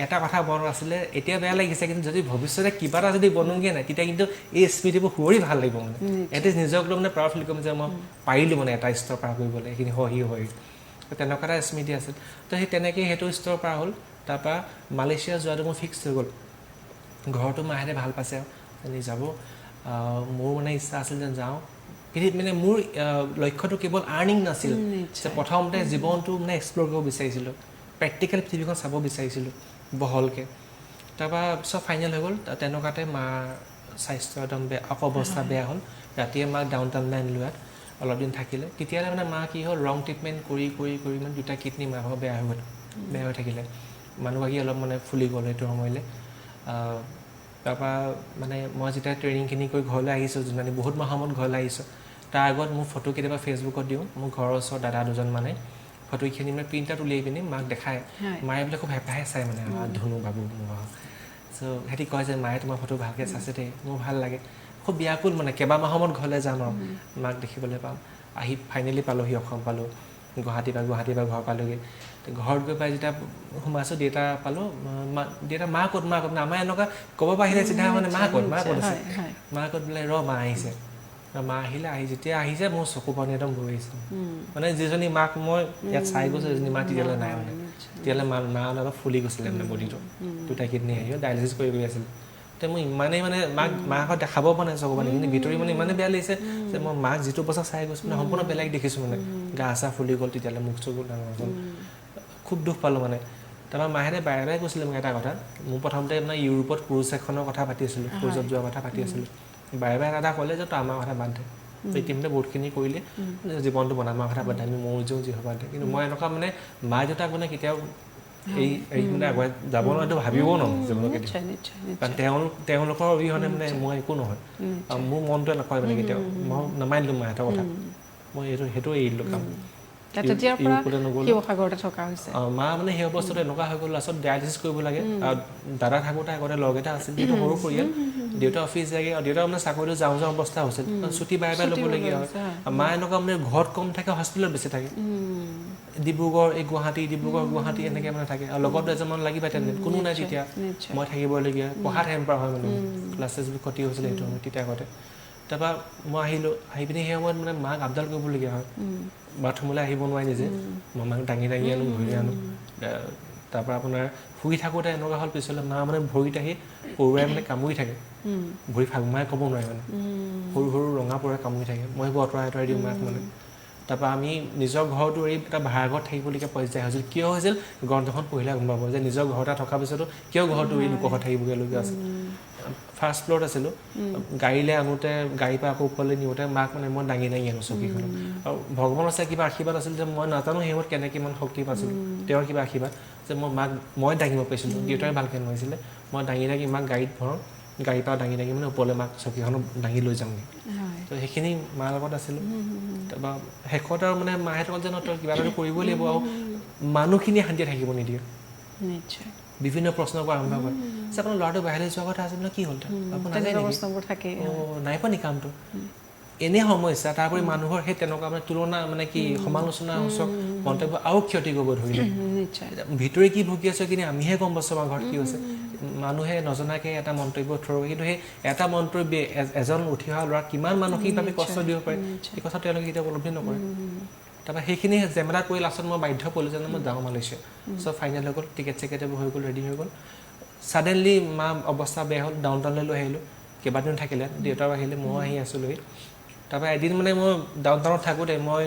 এটা কথা মনত আছিলে, এতিয়া বেয়া লাগিছে, কিন্তু যদি ভৱিষ্যতে কিবা এটা যদি বনোগৈ নাই, তেতিয়া কিন্তু এই স্মৃতিবোৰ শুৱৰি ভাল লাগিব। মানে এটলিষ্ট নিজক লৈ মানে প্ৰাউড ফিল কৰিম যে মই পাৰিলোঁ মানে এটা স্তৰ পাৰ কৰিবলৈ, সেইখিনি হৈ তেনেকুৱা এটা স্মৃতি আছিল। তো সেই তেনেকৈ সেইটো স্তৰ পাৰ হ'ল। তাৰপৰা মালয়েছিয়া যোৱাটো মোৰ ফিক্স হৈ গ'ল। ঘৰতো মাহেঁতে ভাল পাইছে আৰু যাব। মোৰ মানে ইচ্ছা আছিল যে যাওঁ। মানে মোৰ লক্ষ্যটো কেৱল আৰ্নিং নাছিল, যে প্ৰথমতে জীৱনটো মানে এক্সপ্ল'ৰ কৰিব বিচাৰিছিলোঁ, প্ৰেক্টিকেল পৃথিৱীখন চাব বিচাৰিছিলোঁ বহলকৈ। তাৰপৰা চব ফাইনেল হৈ গ'ল। তেনেকুৱাতে মাৰ স্বাস্থ্য একদম বেয়া, অৱস্থা বেয়া হ'ল। ৰাতিয়ে মাক ডাউন টাউনলৈ আনিলোঁ ইয়াত, অলপ দিন থাকিলে। তেতিয়ালৈ মানে মা কি হ'ল, ৰং ট্ৰিটমেণ্ট কৰি মানে দুটা কিডনী মাকৰ বেয়া হৈ থাকিলে। মানুহগৰাকী অলপ মানে ফুলি গ'ল সেইটো সময়লৈ। তাৰপৰা মানে মই যেতিয়া ট্ৰেইনিংখিনি কৰি ঘৰলৈ আহিছোঁ, মানে বহুত মাহৰ মূৰত ঘৰলৈ আহিছোঁ, তাৰ আগত মোৰ ফটো কেতিয়াবা ফেচবুকত দিওঁ। মোৰ ঘৰৰ ওচৰত দাদা দুজন মানে ফটোখিনি মানে প্ৰিণ্ট আউট উলিয়াই পিনি মাক দেখায়। মায়ে বোলে খুব হেঁপাহে চাই মানে ধুনু বাবু মোৰ। চ' সিহঁতি কয় যে মায়ে তোমাৰ ফটো ভালকৈ চাইছে দেই, মোৰ ভাল লাগে। খুব ব্যাকুল মানে, কেইবামাহৰ মূৰত ঘৰলৈ যাম আৰু মাক দেখিবলৈ পাম। আহি ফাইনেলি পালোঁহি, অসম পালোঁ। গুৱাহাটীৰ পৰা ঘৰ পালোঁগৈ। ঘৰত গৈ পাই যেতিয়া সোমাইছোঁ, দেউতা পালোঁ। দেউতা মা ক'ত আমাৰ এনেকুৱা ক'ব পাৰিলে চিধা মানে মা ক'ত আছে, মা ক'ত বোলে, মা আহিছে। মা আহিলে যেতিয়া আহিছে মোৰ চকু পানী একদম বৈ আহিছে মানে যিজনী মাক মই ইয়াত চাই গৈছোঁ সেইজনী মা তেতিয়ালৈ নাই মানে তেতিয়ালৈ মা অলপ ফুলি গৈছিলে মানে বডিটো দুটা কিডনী আহি ডায়েলিচিছ কৰি আছিল তেতিয়া মই ইমানেই মানে মাকক দেখাব পৰা নাই চকু পানী কিন্তু ভিতৰি মানে ইমানেই বেয়া লাগিছে যে মই মাক যিটো অৱস্থা চাই গৈছোঁ মানে সম্পূৰ্ণ বেলেগ দেখিছোঁ মানে গা চা ফুলি গ'ল তেতিয়ালৈ মুখ চকু ডাঙৰ হ'ল খুব দুখ পালোঁ মানে তাৰপৰা মাহেঁতে বাৰে কৈছিলে মোক এটা কথা মোৰ প্ৰথমতে মানে ইউৰোপত ক্ৰুজ এখনৰ কথা পাতি আছিলোঁ ক্ৰুজত যোৱাৰ কথা পাতি আছিলোঁ বাৰে এটা ক'লে যে তই আমাৰ কথা বাদ দে ইতিমধ্যে বহুতখিনি কৰিলে জীৱনটো বনাই আমাৰ কথা বাদ দে আমি মৰি যাওঁ যি হ'ব বাদ দে কিন্তু মই এনেকুৱা মানে মা দেউতাক মানে কেতিয়াও এই মানে আগুৱাই যাব নোৱাৰিতো ভাবিবও নহয় জীৱনত কেতিয়াও কাৰণ তেওঁলোকৰ অবিহনে মানে মই একো নহয় মোৰ মনটোৱে নকয় মানে কেতিয়াও মই নামানিলোঁ মাহঁতৰ কথা মই সেইটো এৰিলোঁ কাম মা মানে সেই অৱস্থাটো এনেকুৱা হৈ গ'ল লাষ্টত ডায়েলিচিছ কৰিব লাগে আৰু দাদা থাকোঁতে আগতে লগ এটা আছিল যিটো সৰু পৰিয়াল দেউতা অফিচ যায়গৈ আৰু দেউতা মানে চাকৰিটো যাওঁ অৱস্থা হৈছিল ছুটি বাৰে ল'বলগীয়া হয় মা এনেকুৱা মানে ঘৰত কম থাকে হস্পিটেলত বেছি থাকে ডিব্ৰুগড় গুৱাহাটী এনেকৈ মানে থাকে আৰু লগত এজনমান লাগিব তেনে কোনো নাই তেতিয়া মই থাকিবলগীয়া পঢ়াত হেম্পাৰ হয় মানে ক্লাছেছবোৰ ক্ষতি হৈছিলে সেইটো সময়ত তেতিয়া আগতে তাৰপৰা মই আহিলোঁ আহি পিনি সেই সময়ত মানে মাক আপডাল কৰিবলগীয়া হয় বাথৰুমলৈ আহিব নোৱাৰি নিজে মই মাক দাঙি আনো ঘূৰি আনো তাৰপৰা আপোনাৰ শুই থাকোঁতে এনেকুৱা হ'ল পিছলৈ মা মানে ভৰিত আহি পৰুৱাই মানে কামুৰি থাকে ভৰি ফাগুমাই ক'ব নোৱাৰে মানে সৰু ৰঙা পৰুৱাই কামুৰি থাকে মই সেইবোৰ আঁতৰাই দিওঁ মাক মানে তাৰপৰা আমি নিজৰ ঘৰটো এৰি এটা ভাড়া ঘৰত থাকিবলগীয়া পৰ্যায় হৈছিল কিয় হৈছিল গ্ৰন্থখন পঢ়িলে গম পাব যে নিজৰ ঘৰ এটা থকাৰ পিছতো কিয় ঘৰটো এৰি লোকৰ ঘৰত থাকিবগীয়া আছিল ফাৰ্ষ্ট ফ্ল'ৰত আছিলোঁ গাড়ীলৈ আনোতে গাড়ীৰ পৰা আকৌ ওপৰলৈ নিওঁতে মাক মানে মই দাঙি আনো চকীখনত আৰু ভগৱানৰ আছে কিবা আশীৰ্বাদ আছিল যে মই নাজানো সেই সময়ত কেনেকৈ ইমান শক্তি পাইছিলোঁ তেওঁৰ কিবা আশীৰ্বাদ যে মই দাঙিব পাৰিছিলোঁ দেউতাই ভালকৈ নোৱাৰিছিলে মই দাঙি মাক গাড়ীত ভৰাওঁ গাড়ীৰ পৰা দাঙি মানে ওপৰলৈ মাক চকীখনত দাঙি লৈ যাওঁগৈ তো সেইখিনি মাৰ লগত আছিলোঁ তাৰপৰা শেষত আৰু মানে মাহঁতৰ যে তই কিবা এটা কৰিবই লাগিব আৰু মানুহখিনিয়ে শান্তিয়ে থাকিব নিদিয়ে বিভিন্ন প্ৰশ্ন কৰা আৰম্ভ কৰে যে আপোনাৰ ল'ৰাটো বাহিৰলৈ যোৱা কথা আছে বোলে কি হ'ল নাই পোৱা নি কামটো এনে সমস্যা তাৰপৰি মানুহৰ সেই তেনেকুৱা মানে তুলনা মানে কি সমালোচনা সূচক মন্তব্য আৰু ক্ষতি কৰিব ধৰিলে ভিতৰি কি ভুগি আছে কিন্তু আমিহে গম পাইছোঁ আমাৰ ঘৰত কি হৈছে মানুহে নজনাকৈ এটা মন্তব্য থৈ কিন্তু সেই এটা মন্তব্যে এজন উঠি অহা ল'ৰাক কিমান মানসিকভাৱে কষ্ট দিব পাৰে সেই কথা তেওঁলোকে কেতিয়াও উপলব্ধি নকৰে তাৰপৰা সেইখিনি জেমেলা কৰি লাষ্টত মই বাধ্য কৰিলোঁ যে মই যাওঁ মালয়েছিয়া চব ফাইনেল হৈ গ'ল টিকেট চেকেটবোৰ হৈ গ'ল ৰেডি হৈ গ'ল ছাডেনলি মা অৱস্থা বেয়া হ'ল ডাউন টাউনলৈ লৈ আহিলোঁ কেইবাদিন থাকিলে দেউতাও আহিলে ময়ো আহি আছোঁলৈ তাৰপৰা এদিন মানে মই ডাউন টাউনত থাকোঁতে মই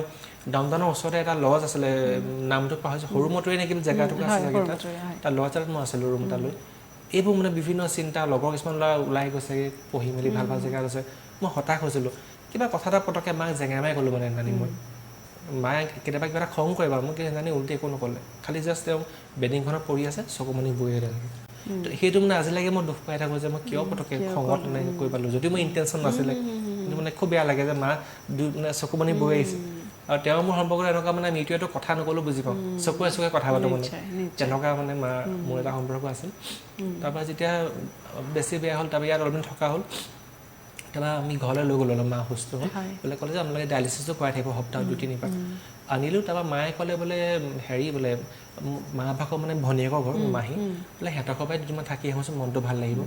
ডাউন টাউনৰ ওচৰতে এটা লজ আছিলে নামটো পাহৰিছোঁ সৰু মটৰে নেকি জেগাটুকুৰা আছিলে তাৰ লজ এটাত মই আছিলোঁ ৰুম এটা লৈ এইবোৰ মানে বিভিন্ন চিন্তা লগৰ কিছুমান ল'ৰা ওলাই গৈছেগৈ পঢ়ি মেলি ভাল জেগাত আছে মই হতাশ হৈছিলোঁ কিবা কথা এটা পটককৈ মাক জেঙাই মাৰি ক'লোঁ মানে নানি মই মায়ে কেতিয়াবা কিবা এটা খং কৰে বাৰু মোক নানি উল্টি একো নক'লে খালি জাষ্ট তেওঁ বেডিংখনত পৰি আছে চকুমনি বৈ তেনেকৈ সেইটো মানে আজিলৈকে মই দুখ পাই থাকোঁ যে মই কিয় পটককৈ খঙত মানে কৰি পালোঁ যদিও মোৰ ইণ্টেনশ্যন নাছিলে কিন্তু মানে খুব বেয়া লাগে যে মা মানে চকুমনি বৈ আহিছে আৰু তেওঁ মোৰ সম্পৰ্কত এনেকুৱা মানে মিটুৱেটো কথা নক'লেও বুজি পাওঁ চকুৱে কথা পাতোঁ মানে তেনেকুৱা মানে মা মোৰ এটা সম্পৰ্ক আছিল তাৰপৰা যেতিয়া বেছি বেয়া হ'ল তাৰপৰা ইয়াত অলপদিন থকা হ'ল তাৰপৰা আমি ঘৰলৈ লৈ গ'লোঁ অলপ মা সুস্থ হ'ল বোলে ক'লে যে আপোনালোকে ডায়েলিচিছটো কৰাই থাকিব সপ্তাহত 2-3 বাৰ আনিলোঁ তাৰপৰা মায়ে ক'লে বোলে হেৰি বোলে মা ভাগৰ মানে ভনীয়েকৰ ঘৰ মাহী বোলে সিহঁতৰ ঘৰৰ পৰাই দুদিনমান থাকি আহোঁচোন মনটো ভাল লাগিব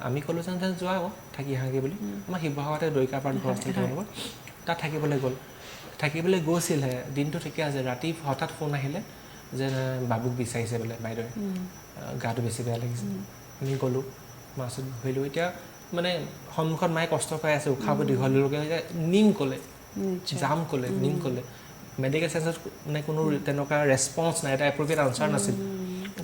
আমি ক'লোঁ যে যোৱা আকৌ থাকি আহাগৈ বুলি আমাৰ শিৱসাগৰতে দৈকাপাৰত ঘৰ আছিল তেওঁলোকৰ তাত থাকিবলৈ গৈছিলহে দিনটো ঠিকে আছে ৰাতি হঠাৎ ফোন আহিলে যে বাবুক বিচাৰিছে বোলে বাইদেৱে গাটো বেছি বেয়া লাগিছে আমি গ'লোঁ মাছত বহিলোঁ এতিয়া মানে সন্মুখত মায়ে কষ্ট পাই আছে উশাহ দীঘললৈকে নিম ক'লে জাম ক'লে নিম ক'লে মেডিকেল চায়েন্সত মানে কোনো তেনেকুৱা ৰেছপন্স নাই এটা এপ্ৰপ্ৰিয়েট আনচাৰ নাছিল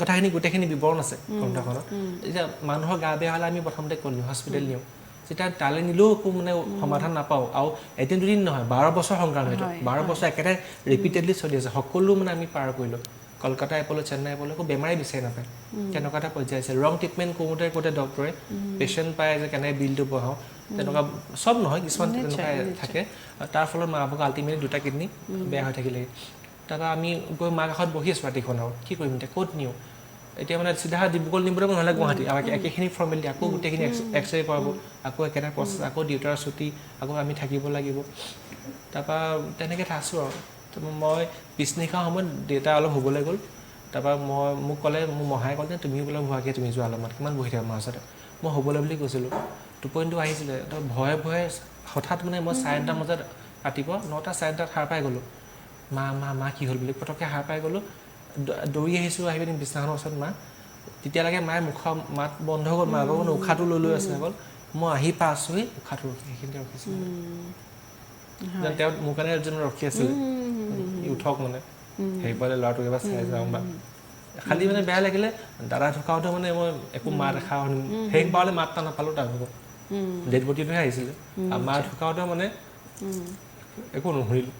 কথাখিনি গোটেইখিনি বিৱৰণ আছে গ্ৰন্থখনত এতিয়া মানুহৰ গা বেয়া হ'লে আমি প্ৰথমতে ক'লোঁ হস্পিটেল নিওঁ যেতিয়া তালৈ নিলেও একো মানে সমাধান নাপাওঁ আৰু এদিন দুদিন নহয় 12 বছৰ সংগ্ৰাম সেইটো 12 বছৰ একেটাই ৰিপিটেডলি চলি আছে সকলো মানে আমি পাৰ কৰিলোঁ কলকাতা এপ'ল' চেন্নাই এপ'ল' একো বেমাৰেই বিচাৰি নাপায় তেনেকুৱা এটা পৰ্যায় আছে ৰং ট্ৰিটমেণ্ট কৰোঁতে ডক্টৰে পেচেণ্ট পায় যে কেনেকৈ বিলটো বঢ়াওঁ তেনেকুৱা চব নহয় কিছুমান তেনেকুৱা থাকে তাৰ ফলত মা ভাগৰ আল্টিমেটলি 2টা কিডনী বেয়া হৈ থাকিলে তাৰপৰা আমি গৈ মাৰ কাষত বহি আছোঁ ৰাতিখন আৰু কি কৰিম এতিয়া ক'ত নিওঁ এতিয়া মানে চিধা ডিব্ৰুগড় নিবলৈ নহ'লে গুৱাহাটী আমাক একেখিনি ফৰ্মেলিটি আকৌ গোটেইখিনি এক্সৰে কৰাব আকৌ একেটা প্ৰচেছ আকৌ দেউতাৰ ছুটি আকৌ আমি থাকিব লাগিব তাৰপৰা তেনেকৈ আছোঁ আৰু মই পিছনিশা সময়ত দেউতা অলপ শুবলৈ গ'ল তাৰপৰা মোক ক'লে মোৰ মহাই ক'লে যে তুমি বোলে হোৱাকৈ তুমি যোৱা অলপমান কিমান বহি থাকা মাৰ ওচৰতে মই শুবলৈ বুলি কৈছিলোঁ টোপনিটো আহিছিলে ভয়ে হঠাৎ মানে মই 9:30 বজাত ৰাতিপুৱা 9টা 9:30 সাৰ পাই গ'লোঁ মা কি হ'ল বুলি পটককৈ সাৰ পাই গ'লোঁ দৌৰি আহিছোঁ আহি পিনি বিছনাখনৰ ওচৰত মা তেতিয়ালৈকে মায়ে মুখৰ মাত বন্ধ হৈ গ'ল মা আকৌ উশাহটো লৈ আছে অকল মই আহি পাইছোঁহি উশাহটো সেইখিনিতে ৰখিছোঁ তেওঁ মোৰ কাৰণে এজন ৰখি আছিলে উঠক মানে সেইফালে ল'ৰাটোক এবাৰ চাই যাওঁ বা খালি মানে বেয়া লাগিলে দাদা ঢুকাওঁতে মানে মই একো মা দেখা শেষবাৰলৈ মাত এটা নাপালোঁ তাৰ ভাগত ডেড বডিটোহে আহিছিলে আৰু মা ঢুকাওঁতে মানে একো নুশুনিলোঁ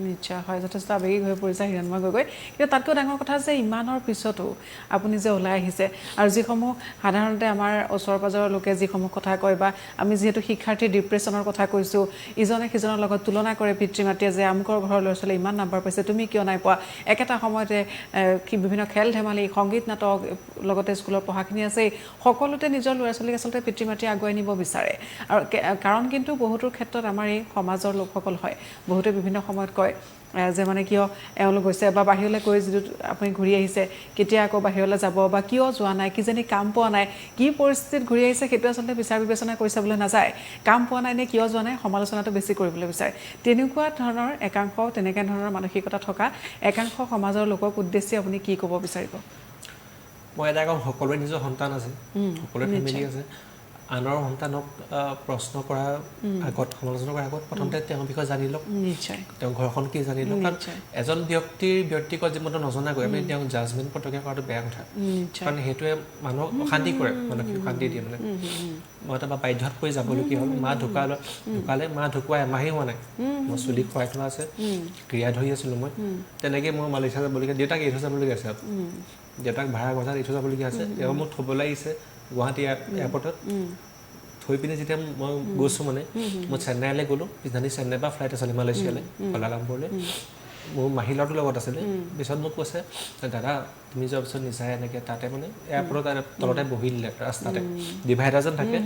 নিশ্চয় হয় যথেষ্ট আৱেগিক হৈ পৰিছে হিৰণময় গগৈ কিন্তু তাতকৈ ডাঙৰ কথা যে ইমানৰ পিছতো আপুনি যে ওলাই আহিছে আৰু যিসমূহ সাধাৰণতে আমাৰ ওচৰ পাজৰৰ লোকে যিসমূহ কথা কয় বা আমি যিহেতু শিক্ষাৰ্থী ডিপ্ৰেশ্যনৰ কথা কৈছোঁ ইজনে সিজনৰ লগত তুলনা কৰে পিতৃ মাতৃয়ে যে আমুকৰ ঘৰৰ ল'ৰা ছোৱালী ইমান নাম্বাৰ পাইছে তুমি কিয় নাই পোৱা একেটা সময়তে বিভিন্ন খেল ধেমালি সংগীত নাটক লগতে স্কুলৰ পঢ়াখিনি আছে সকলোতে নিজৰ ল'ৰা ছোৱালীক আচলতে পিতৃ মাতৃয়ে আগুৱাই নিব বিচাৰে আৰু কাৰণ কিন্তু বহুতৰ ক্ষেত্ৰত আমাৰ এই সমাজৰ লোকসকল হয় বহুতে বিভিন্ন সময়ত কয় যে মানে কিয় এওঁলোক গৈছে বা বাহিৰলৈ গৈ যিটো আপুনি ঘূৰি আহিছে কেতিয়া আকৌ বাহিৰলৈ যাব বা কিয় যোৱা নাই কিজানি কাম পোৱা নাই কি পৰিস্থিতিত ঘূৰি আহিছে সেইটো আচলতে বিচাৰ বিবেচনা কৰি চাবলৈ নাযায় কাম পোৱা নাই নে কিয় যোৱা নাই সমালোচনাটো বেছি কৰিবলৈ বিচাৰে তেনেকুৱা ধৰণৰ একাংশ তেনেকুৱা ধৰণৰ মানসিকতা থকা একাংশ সমাজৰ লোকক উদ্দেশ্যে আপুনি কি ক'ব বিচাৰিব মই এটা কম সকলোৰে নিজৰ সন্তান আছে সকলোৰে ফেমিলি আছে আনৰ সন্তানক প্ৰশ্ন কৰাৰ আগত সমালোচনা কৰাৰ আগত প্ৰথমতে তেওঁৰ বিষয়ে জানি লওক নিশ্চয় তেওঁ ঘৰখন কি জানি লওক কাৰণ এজন ব্যক্তিৰ ব্যক্তিগত জীৱনটো নজনাকৈ আপুনি তেওঁক জাজমেণ্ট পটককৈ কৰাটো বেয়া কথা কাৰণ সেইটোৱে মানুহক অশান্তি কৰে মানসিক অশান্তি দিয়ে মানে মই তাৰপৰা বাধ্যত পৰি যাবলগীয়া হ'ল মা ঢুকালে মা ঢুকুৱা এমাহেই হোৱা নাই মই চুলি খুৱাই থোৱা আছে ক্ৰিয়া ধৰি আছিলোঁ মই তেনেকৈ মই মালয়েছিয়া যাবলগীয়া দেউতাক এৰি থৈ যাবলগীয়া আছে দেউতাক ভাড়া ঘৰত এৰি থৈ যাবলগীয়া আছে তেওঁ মোক থ'বলৈ আহিছে গুৱাহাটী এয়াৰপৰ্টত থৈ পিনে যেতিয়া মই গৈছোঁ মানে মই চেন্নাইলৈ গ'লোঁ পিছদিনা চেন্নাইৰ পৰা ফ্লাইট আছিলে মালয়েছিয়ালৈ কলালামপুৰলৈ মোৰ মাহী ল'ৰাটোৰ লগত আছিলে পিছত মোক কৈছে দাদা তুমি যোৱাৰ পিছত নিচাই এনেকৈ তাতে মানে এয়াৰপৰ্টত তলতে বহি দিলে ৰাস্তাতে ডিভাইডাৰজন থাকে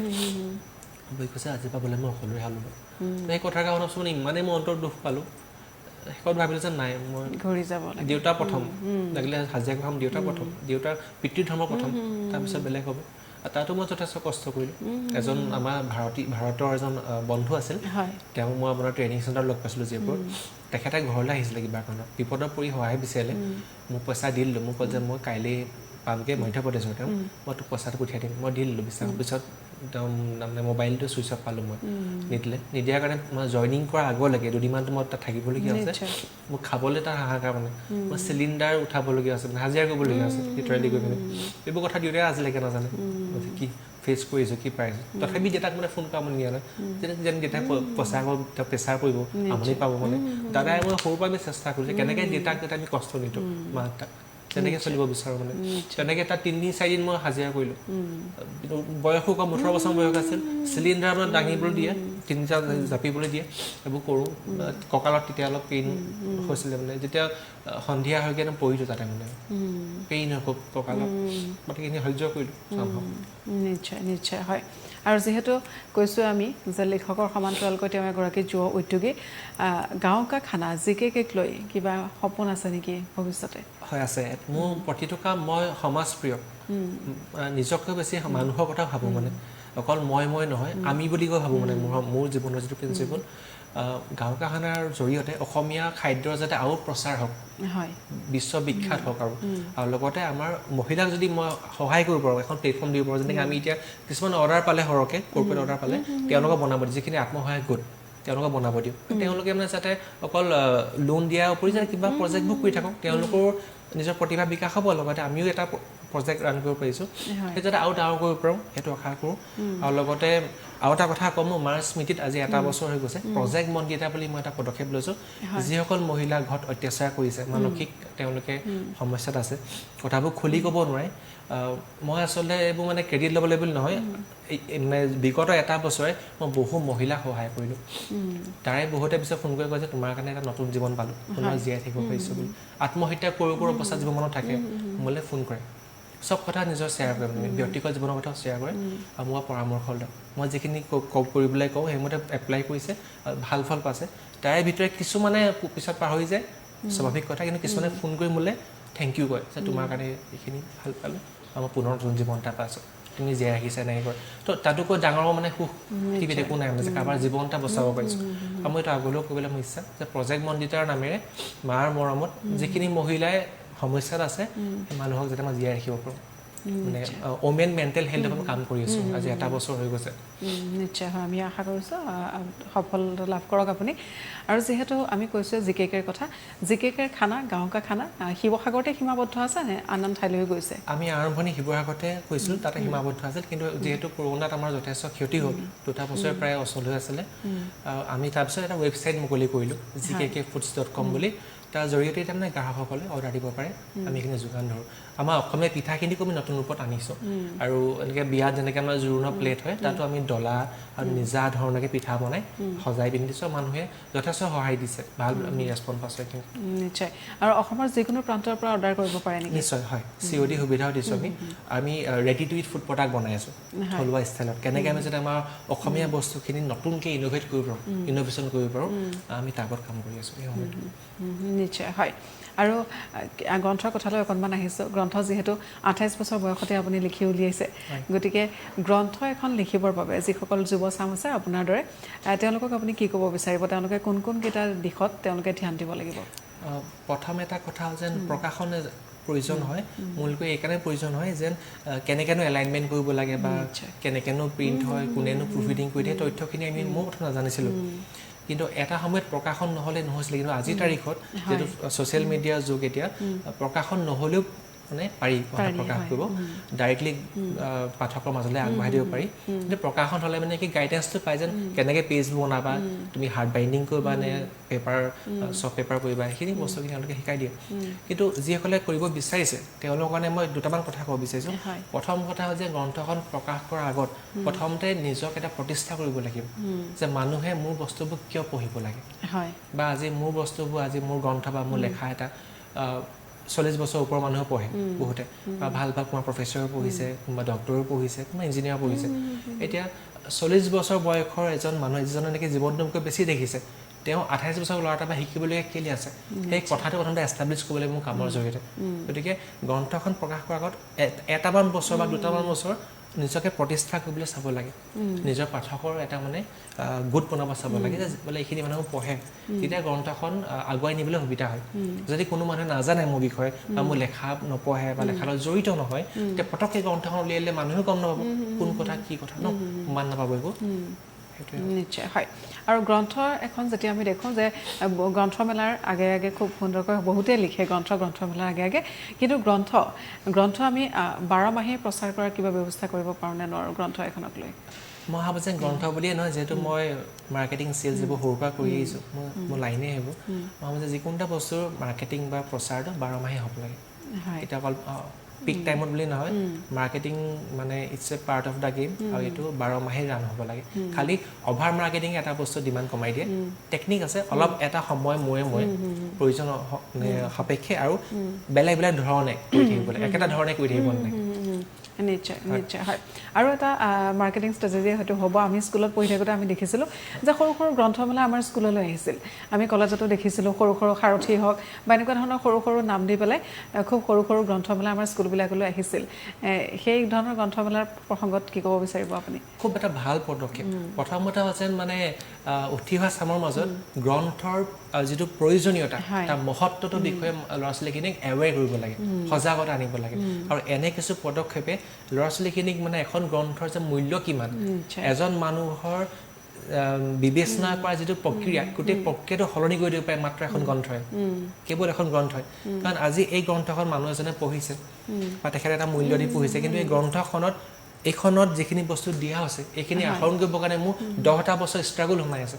বহি কৈছে আজিৰ পৰা বোলে মই অকলৰে হালোঁ সেই কথাৰ কাৰণে মানে ইমানেই মই অন্তৰ দুখ পালোঁ শেষত ভাবিলোঁ যে নাই মই ঘূৰি যাব দেউতা প্ৰথম লাগিলে হাজিৰা খাম দেউতা প্ৰথম দেউতাৰ পিতৃ ধৰ্ম প্ৰথম তাৰপিছত বেলেগ হ'ব তাতো মই যথেষ্ট কষ্ট কৰিলোঁ এজন আমাৰ ভাৰতৰ এজন বন্ধু আছিল তেওঁ মই আপোনাৰ ট্ৰেইনিং চেণ্টাৰত লগ পাইছিলোঁ যিবোৰ তেখেতে ঘৰলৈ আহিছিলে কিবা কাৰণত বিপদত পৰি সহায় বিচাৰিলে মোক পইচা দি দিলোঁ মোক ক'লে যে মই কাইলৈ পামগৈ মধ্যপ্ৰদেশৰ তেওঁ মই তোক পইচাটো পঠিয়াই দিম মই দি দিলোঁ বিশ্বাস পিছত তাৰমানে মোবাইলটো ছুইচ অফ পালোঁ মই নিদিয়াৰ কাৰণে মই জইনিং কৰাৰ আগলৈকে দুদিনমানটো মই তাত থাকিবলগীয়া আছে মোক খাবলৈ তাৰ হাহাকাৰ মানে মই চিলিণ্ডাৰ উঠাবলগীয়া আছে মানে হাজিৰা কৰিবলগীয়া আছে লিটাৰেলি গৈ পিনে এইবোৰ কথা দেউতাই আজিলৈকে নাজানে কি ফেচ কৰিছোঁ কি পাইছোঁ তথাপি দেউতাক মানে ফোন কৰা নিয়া নাই যেন দেউতাই পইচা আকৌ প্ৰেছাৰ কৰিব আমনি পাব মানে দাদাই মই সৰুৰ পৰা আমি চেষ্টা কৰিছোঁ কেনেকৈ দেউতাক যাতে আমি কষ্ট নিদিওঁ মা দেউতাক তেনেকৈ চলিব বিচাৰোঁ মানে তেনেকৈ তাত 3-4 দিন মই হাজিৰা কৰিলোঁ বয়সো কম 18 বছৰ বয়স আছিল চিলিণ্ডাৰ মানে দাঙিবলৈ দিয়ে 3টা জাপিবলৈ দিয়ে এইবোৰ কৰোঁ কঁকালত তেতিয়া অলপ পেইন হৈছিলে মানে যেতিয়া সন্ধিয়া হৈ কিনে পৰিলোঁ তাতে মানে পেইন হৈ খুব কঁকালত গতিকে সহ্য কৰিলোঁ নিশ্চয় নিশ্চয় হয় আৰু যিহেতু কৈছোঁ আমি যে লেখকৰ সমান্তৰালকৈ তেওঁ এগৰাকী যুৱ উদ্যোগী গাঁও কা খানা জিকেক লৈ কিবা সপোন আছে নেকি ভৱিষ্যতে হয় আছে মোৰ প্ৰতিটো কাম মই সমাজপ্ৰিয় নিজতকৈ বেছি মানুহৰ কথা ভাবোঁ মানে অকল মই নহয় আমি বুলি কৈ ভাবোঁ মানে মোৰ জীৱনৰ যিটো প্ৰিন্সিপল গাঁও কা খানাৰ জৰিয়তে অসমীয়া খাদ্যৰ যাতে আৰু প্ৰচাৰ হওক হয় বিশ্ববিখ্যাত হওক আৰু লগতে আমাৰ মহিলাক যদি মই সহায় কৰিব পাৰোঁ এখন প্লেটফৰ্ম দিব পাৰোঁ যেনেকৈ আমি এতিয়া কিছুমান অৰ্ডাৰ পালে সৰহকৈ কৰ্পৰেট অৰ্ডাৰ পালে তেওঁলোকক বনাব দিয়ে যিখিনি আত্মসহায়ক গোট তেওঁলোকক বনাব দিওঁ তেওঁলোকে মানে যাতে অকল লোন দিয়াৰ উপৰি যাতে কিবা প্ৰজেক্টবোৰ কৰি থাকক তেওঁলোকৰ নিজৰ প্ৰতিভা বিকাশ হ'ব লগতে আমিও এটা প্ৰজেক্ট ৰান কৰিব পাৰিছোঁ সেই যাতে আৰু ডাঙৰ কৰিব পাৰোঁ সেইটো আশা কৰোঁ আৰু লগতে আৰু এটা কথা ক'ম মোৰ মাৰ স্মৃতিত আজি এটা বছৰ হৈ গৈছে প্ৰজেক্ট মন্দিতা বুলি মই এটা পদক্ষেপ লৈছোঁ যিসকল মহিলা ঘৰত অত্যাচাৰ কৰিছে মানসিক তেওঁলোকে সমস্যাত আছে কথাবোৰ খুলি ক'ব নোৱাৰে মই আচলতে এইবোৰ মানে ক্ৰেডিট ল'বলৈ বুলি নহয় মানে বিগত এটা বছৰে মই বহু মহিলাক সহায় কৰিলোঁ তাৰে বহুতে পিছত ফোন কৰি কয় যে তোমাৰ কাৰণে এটা নতুন জীৱন পালোঁ মই জীয়াই থাকিব পাৰিছোঁ বুলি আত্মহত্যা কৰোঁ অৱস্থা যিবোৰ মনত থাকে মোলৈ ফোন কৰে সব কথা নিজৰ শ্বেয়াৰ কৰে মানে ব্যক্তিগত জীৱনৰ কথা শ্বেয়াৰ কৰে আৰু মোৰ পৰামৰ্শ লয় মই যিখিনি কৰিবলৈ কওঁ সেইমতে এপ্লাই কৰিছে ভাল ফল পাইছে তাৰে ভিতৰত কিছুমানে পিছত পাহৰি যায় স্বাভাৱিক কথা কিন্তু কিছুমানে ফোন কৰি মোলৈ থেংক ইউ কয় যে তোমাৰ কাৰণে এইখিনি ভাল পালোঁ আৰু মই পুনৰ নতুন জীৱন এটা পাইছোঁ তুমি জীয়াই ৰাখিছা নাই কৰে তো তাতোকৈ ডাঙৰ মানে সুখ পৃথিৱীত একো নাই যে কাৰোবাৰ জীৱন এটা বচাব পাৰিছোঁ আৰু মই এইটো আগলৈও ক'বলৈ মোৰ ইচ্ছা যে প্ৰজেক্ট মণ্ডিতাৰ নামেৰে মাৰ মৰমত যিখিনি মহিলাই সমস্যাত আছে সেই মানুহক যাতে মই জীয়াই ৰাখিব পাৰোঁ মানে ওমেন মেণ্টেল হেল্থত কাম কৰি আছোঁ আজি 1 বছৰ হৈ গৈছে নিশ্চয় হয় আমি আশা কৰিছোঁ সফলতা লাভ কৰক আপুনি আৰু যিহেতু আমি কৈছোঁ জিকেকেৰ কথা জিকেকেৰ খানা গাঁও কা খানা শিৱসাগৰতে সীমাবদ্ধ আছে নে আন ঠাইলৈ গৈছে আমি আৰম্ভণি শিৱসাগৰতে কৈছিলোঁ তাতে সীমাবদ্ধ আছিল কিন্তু যিহেতু কৰোণাত আমাৰ যথেষ্ট ক্ষতি হ'ল 2 বছৰ প্ৰায় অচল হৈ আছিলে আমি তাৰপিছত এটা ৱেবছাইট মুকলি কৰিলোঁ jkkfoods.com বুলি তাৰ জৰিয়তে তাৰমানে গ্ৰাহকসকলে অৰ্ডাৰ দিব পাৰে আমি এইখিনি যোগান ধৰোঁ আমাৰ অসমীয়া পিঠাখিনিকো আমি নতুন ৰূপত আনিছোঁ আৰু এনেকৈ বিয়াত যেনেকৈ আমাৰ জোৰোণ প্লেট হয় তাতো আমি ডলা আৰু নিজা ধৰণকে পিঠা বনাই সজাই পিন্ধি দিছোঁ মানুহে যথেষ্ট সহায় দিছে ভাল আমি ৰেছপন্স পাইছোঁ এইখিনি নিশ্চয় আৰু অসমৰ যিকোনো প্ৰান্তৰ পৰা অৰ্ডাৰ কৰিব পাৰে নেকি নিশ্চয় হয় COD সুবিধাও দিছোঁ আমি ready to eat food product বনাই আছোঁ থলুৱা ষ্টাইলত কেনেকৈ আমি যাতে আমাৰ অসমীয়া বস্তুখিনি নতুনকৈ ইনোভেট কৰিব পাৰোঁ ইনোভেশ্যন কৰিব পাৰোঁ আমি তাৰ ওপৰত কাম কৰি আছোঁ এই সময়ত নিশ্চয় হয় আৰু গ্ৰন্থৰ কথালৈ অকণমান আহিছোঁ গ্ৰন্থ যিহেতু 28 বছৰ বয়সতে আপুনি লিখি উলিয়াইছে গতিকে গ্ৰন্থ এখন লিখিবৰ বাবে যিসকল যুৱ চাম আছে আপোনাৰ দৰে তেওঁলোকক আপুনি কি ক'ব বিচাৰিব তেওঁলোকে কোন কেইটা দিশত তেওঁলোকে ধ্যান দিব লাগিব প্ৰথম এটা কথা যেন প্ৰকাশন প্ৰয়োজন হয় মূলকৈ এইকাৰণে প্ৰয়োজন হয় যেন কেনেকৈনো এলাইনমেণ্ট কৰিব লাগে বা কেনেকৈনো প্ৰিণ্ট হয় কোনেনো প্ৰুফিডিং কৰি দিয়ে তথ্যখিনি আমি মোৰ কথা নাজানিছিলোঁ কিন্তু এটা সময়ত প্ৰকাশন নহ'লে নহৈছিলে কিন্তু আজিৰ তাৰিখত যিহেতু ছ'চিয়েল মিডিয়াৰ যুগ এতিয়া প্ৰকাশন নহ'লেও মানে পাৰি প্ৰকাশ কৰিব ডাইৰেক্টলি পাঠকৰ মাজলৈ আগবঢ়াই দিব পাৰি কিন্তু প্ৰকাশন হ'লে মানে কি গাইডেন্সটো পাই যেন কেনেকৈ পেজ বনাবা তুমি হাৰ্ড বাইণ্ডিং কৰিবা নে পেপাৰ চফ্ট পেপাৰ কৰিবা সেইখিনি বস্তুখিনি তেওঁলোকে শিকাই দিয়ে কিন্তু যিসকলে কৰিব বিচাৰিছে তেওঁলোকৰ কাৰণে মই দুটামান কথা ক'ব বিচাৰিছোঁ প্ৰথম কথা হ'ল যে গ্ৰন্থখন প্ৰকাশ কৰাৰ আগত প্ৰথমতে নিজক এটা প্ৰতিষ্ঠা কৰিব লাগিব যে মানুহে মোৰ বস্তুবোৰ কিয় পঢ়িব লাগে বা আজি মোৰ বস্তুবোৰ আজি মোৰ গ্ৰন্থ বা মোৰ লেখা এটা 40 বছৰ ওপৰৰ মানুহে পঢ়ে বহুতে বা ভাল কোনোবা প্ৰফেচৰ পঢ়িছে কোনোবা ডক্টৰো পঢ়িছে কোনোবা ইঞ্জিনিয়াৰ পঢ়িছে এতিয়া 40 বছৰ বয়সৰ এজন মানুহ যিজনে নেকি জীৱনটোতকৈ বেছি দেখিছে তেওঁ 28 বছৰ ল'ৰা এটা বা শিকিবলগীয়া কেলে আছে সেই কথাটো প্ৰথমতে এষ্টাব্লিছ কৰিব লাগিব মোৰ কামৰ জৰিয়তে গতিকে গ্ৰন্থখন প্ৰকাশ কৰাৰ আগত এটামান বছৰ বা দুটামান বছৰ নিজকে প্ৰতিষ্ঠা কৰিবলৈ চাব লাগে নিজৰ পাঠকৰ এটা মানে গোট বনাব চাব লাগে যে বোলে এইখিনি মানুহ পঢ়ে তেতিয়া গ্ৰন্থখন আগুৱাই নিবলৈ সুবিধা হয় যদি কোনো মানুহে নাজানে মোৰ বিষয়ে বা মোৰ লেখা নপঢ়ে বা লেখাৰ লগত জড়িত নহয় তেতিয়া পটককৈ গ্ৰন্থখন উলিয়ালে মানুহেও গম নাপাব কোন কথা কি কথা ন মান নাপাব একো নিশ্চয় হয় আৰু গ্ৰন্থ এখন যেতিয়া আমি দেখোঁ যে গ্ৰন্থমেলাৰ আগে আগে খুব সুন্দৰকৈ বহুতেই লিখে গ্ৰন্থমেলাৰ আগে আগে কিন্তু গ্ৰন্থ আমি 12 মাহে প্ৰচাৰ কৰাৰ কিবা ব্যৱস্থা কৰিব পাৰোঁ নে নোৱাৰোঁ গ্ৰন্থ এখনক লৈ মই ভাবোঁ যে গ্ৰন্থ বুলিয়ে নহয় যিহেতু মই মাৰ্কেটিং চেলছ এইবোৰ সৰুৰ পৰা কৰি আহিছোঁ মোৰ লাইনেই সেইবোৰ মই ভাবোঁ যে যিকোনো এটা বস্তুৰ মাৰ্কেটিং বা প্ৰচাৰটো 12 মাহে হ'ব লাগে এতিয়া অকল পিক টাইমত বুলি নহয় মাৰ্কেটিং মানে it's a part of the game আৰু এইটো 12 মাহে ৰান হ'ব লাগে খালি অভাৰ মাৰ্কেটিং এটা বস্তু ডিমাণ্ড কমাই দিয়ে টেকনিক আছে অলপ এটা সময় মূৰে প্ৰয়োজন সাপেক্ষে আৰু বেলেগ ধৰণে কৰি থাকিব লাগে একেটা ধৰণে কৰি থাকিব নালাগে নিশ্চয় হয় আৰু এটা মাৰ্কেটিং ষ্ট্ৰেটেজি হয়তো হ'ব আমি স্কুলত পঢ়ি থাকোঁতে আমি দেখিছিলোঁ যে সৰু গ্ৰন্থমেলা আমাৰ স্কুললৈ আহিছিল আমি কলেজতো দেখিছিলোঁ সৰু সাৰথি হওক বা এনেকুৱা ধৰণৰ সৰু নাম দি পেলাই খুব সৰু গ্ৰন্থমেলা আমাৰ স্কুলবিলাকলৈ আহিছিল সেই ধৰণৰ গ্ৰন্থমেলাৰ প্ৰসংগত কি ক'ব বিচাৰিব আপুনি খুব এটা ভাল পদক্ষেপ প্ৰথমতে হৈছে মানে উঠি অহা চামৰ মাজত গ্ৰন্থৰ যিটো প্ৰয়োজনীয়তা তাৰ মহত্বটোৰ বিষয়ে ল'ৰা ছোৱালীখিনিক এৱেৰ কৰিব লাগে সজাগতা আনিব লাগে আৰু এনে কিছু পদক্ষেপে ল'ৰা ছোৱালীখিনিক মানে এখন গ্ৰন্থৰ যে মূল্য কিমান এজন মানুহৰ বিবেচনা কৰা যিটো প্ৰক্ৰিয়া গোটেই প্ৰক্ৰিয়াটো সলনি কৰি দিব পাৰে মাত্ৰ এখন গ্ৰন্থই কেৱল এখন গ্ৰন্থই কাৰণ আজি এই গ্ৰন্থখন মানুহ এজনে পঢ়িছে বা তেখেতে এটা মূল্য দি পঢ়িছে কিন্তু এই গ্ৰন্থখনত এইখনত যিখিনি বস্তু দিয়া হৈছে এইখিনি আহৰণ কৰিবৰ কাৰণে মোৰ 10টা বছৰ ষ্ট্ৰাগল সোমাই আছে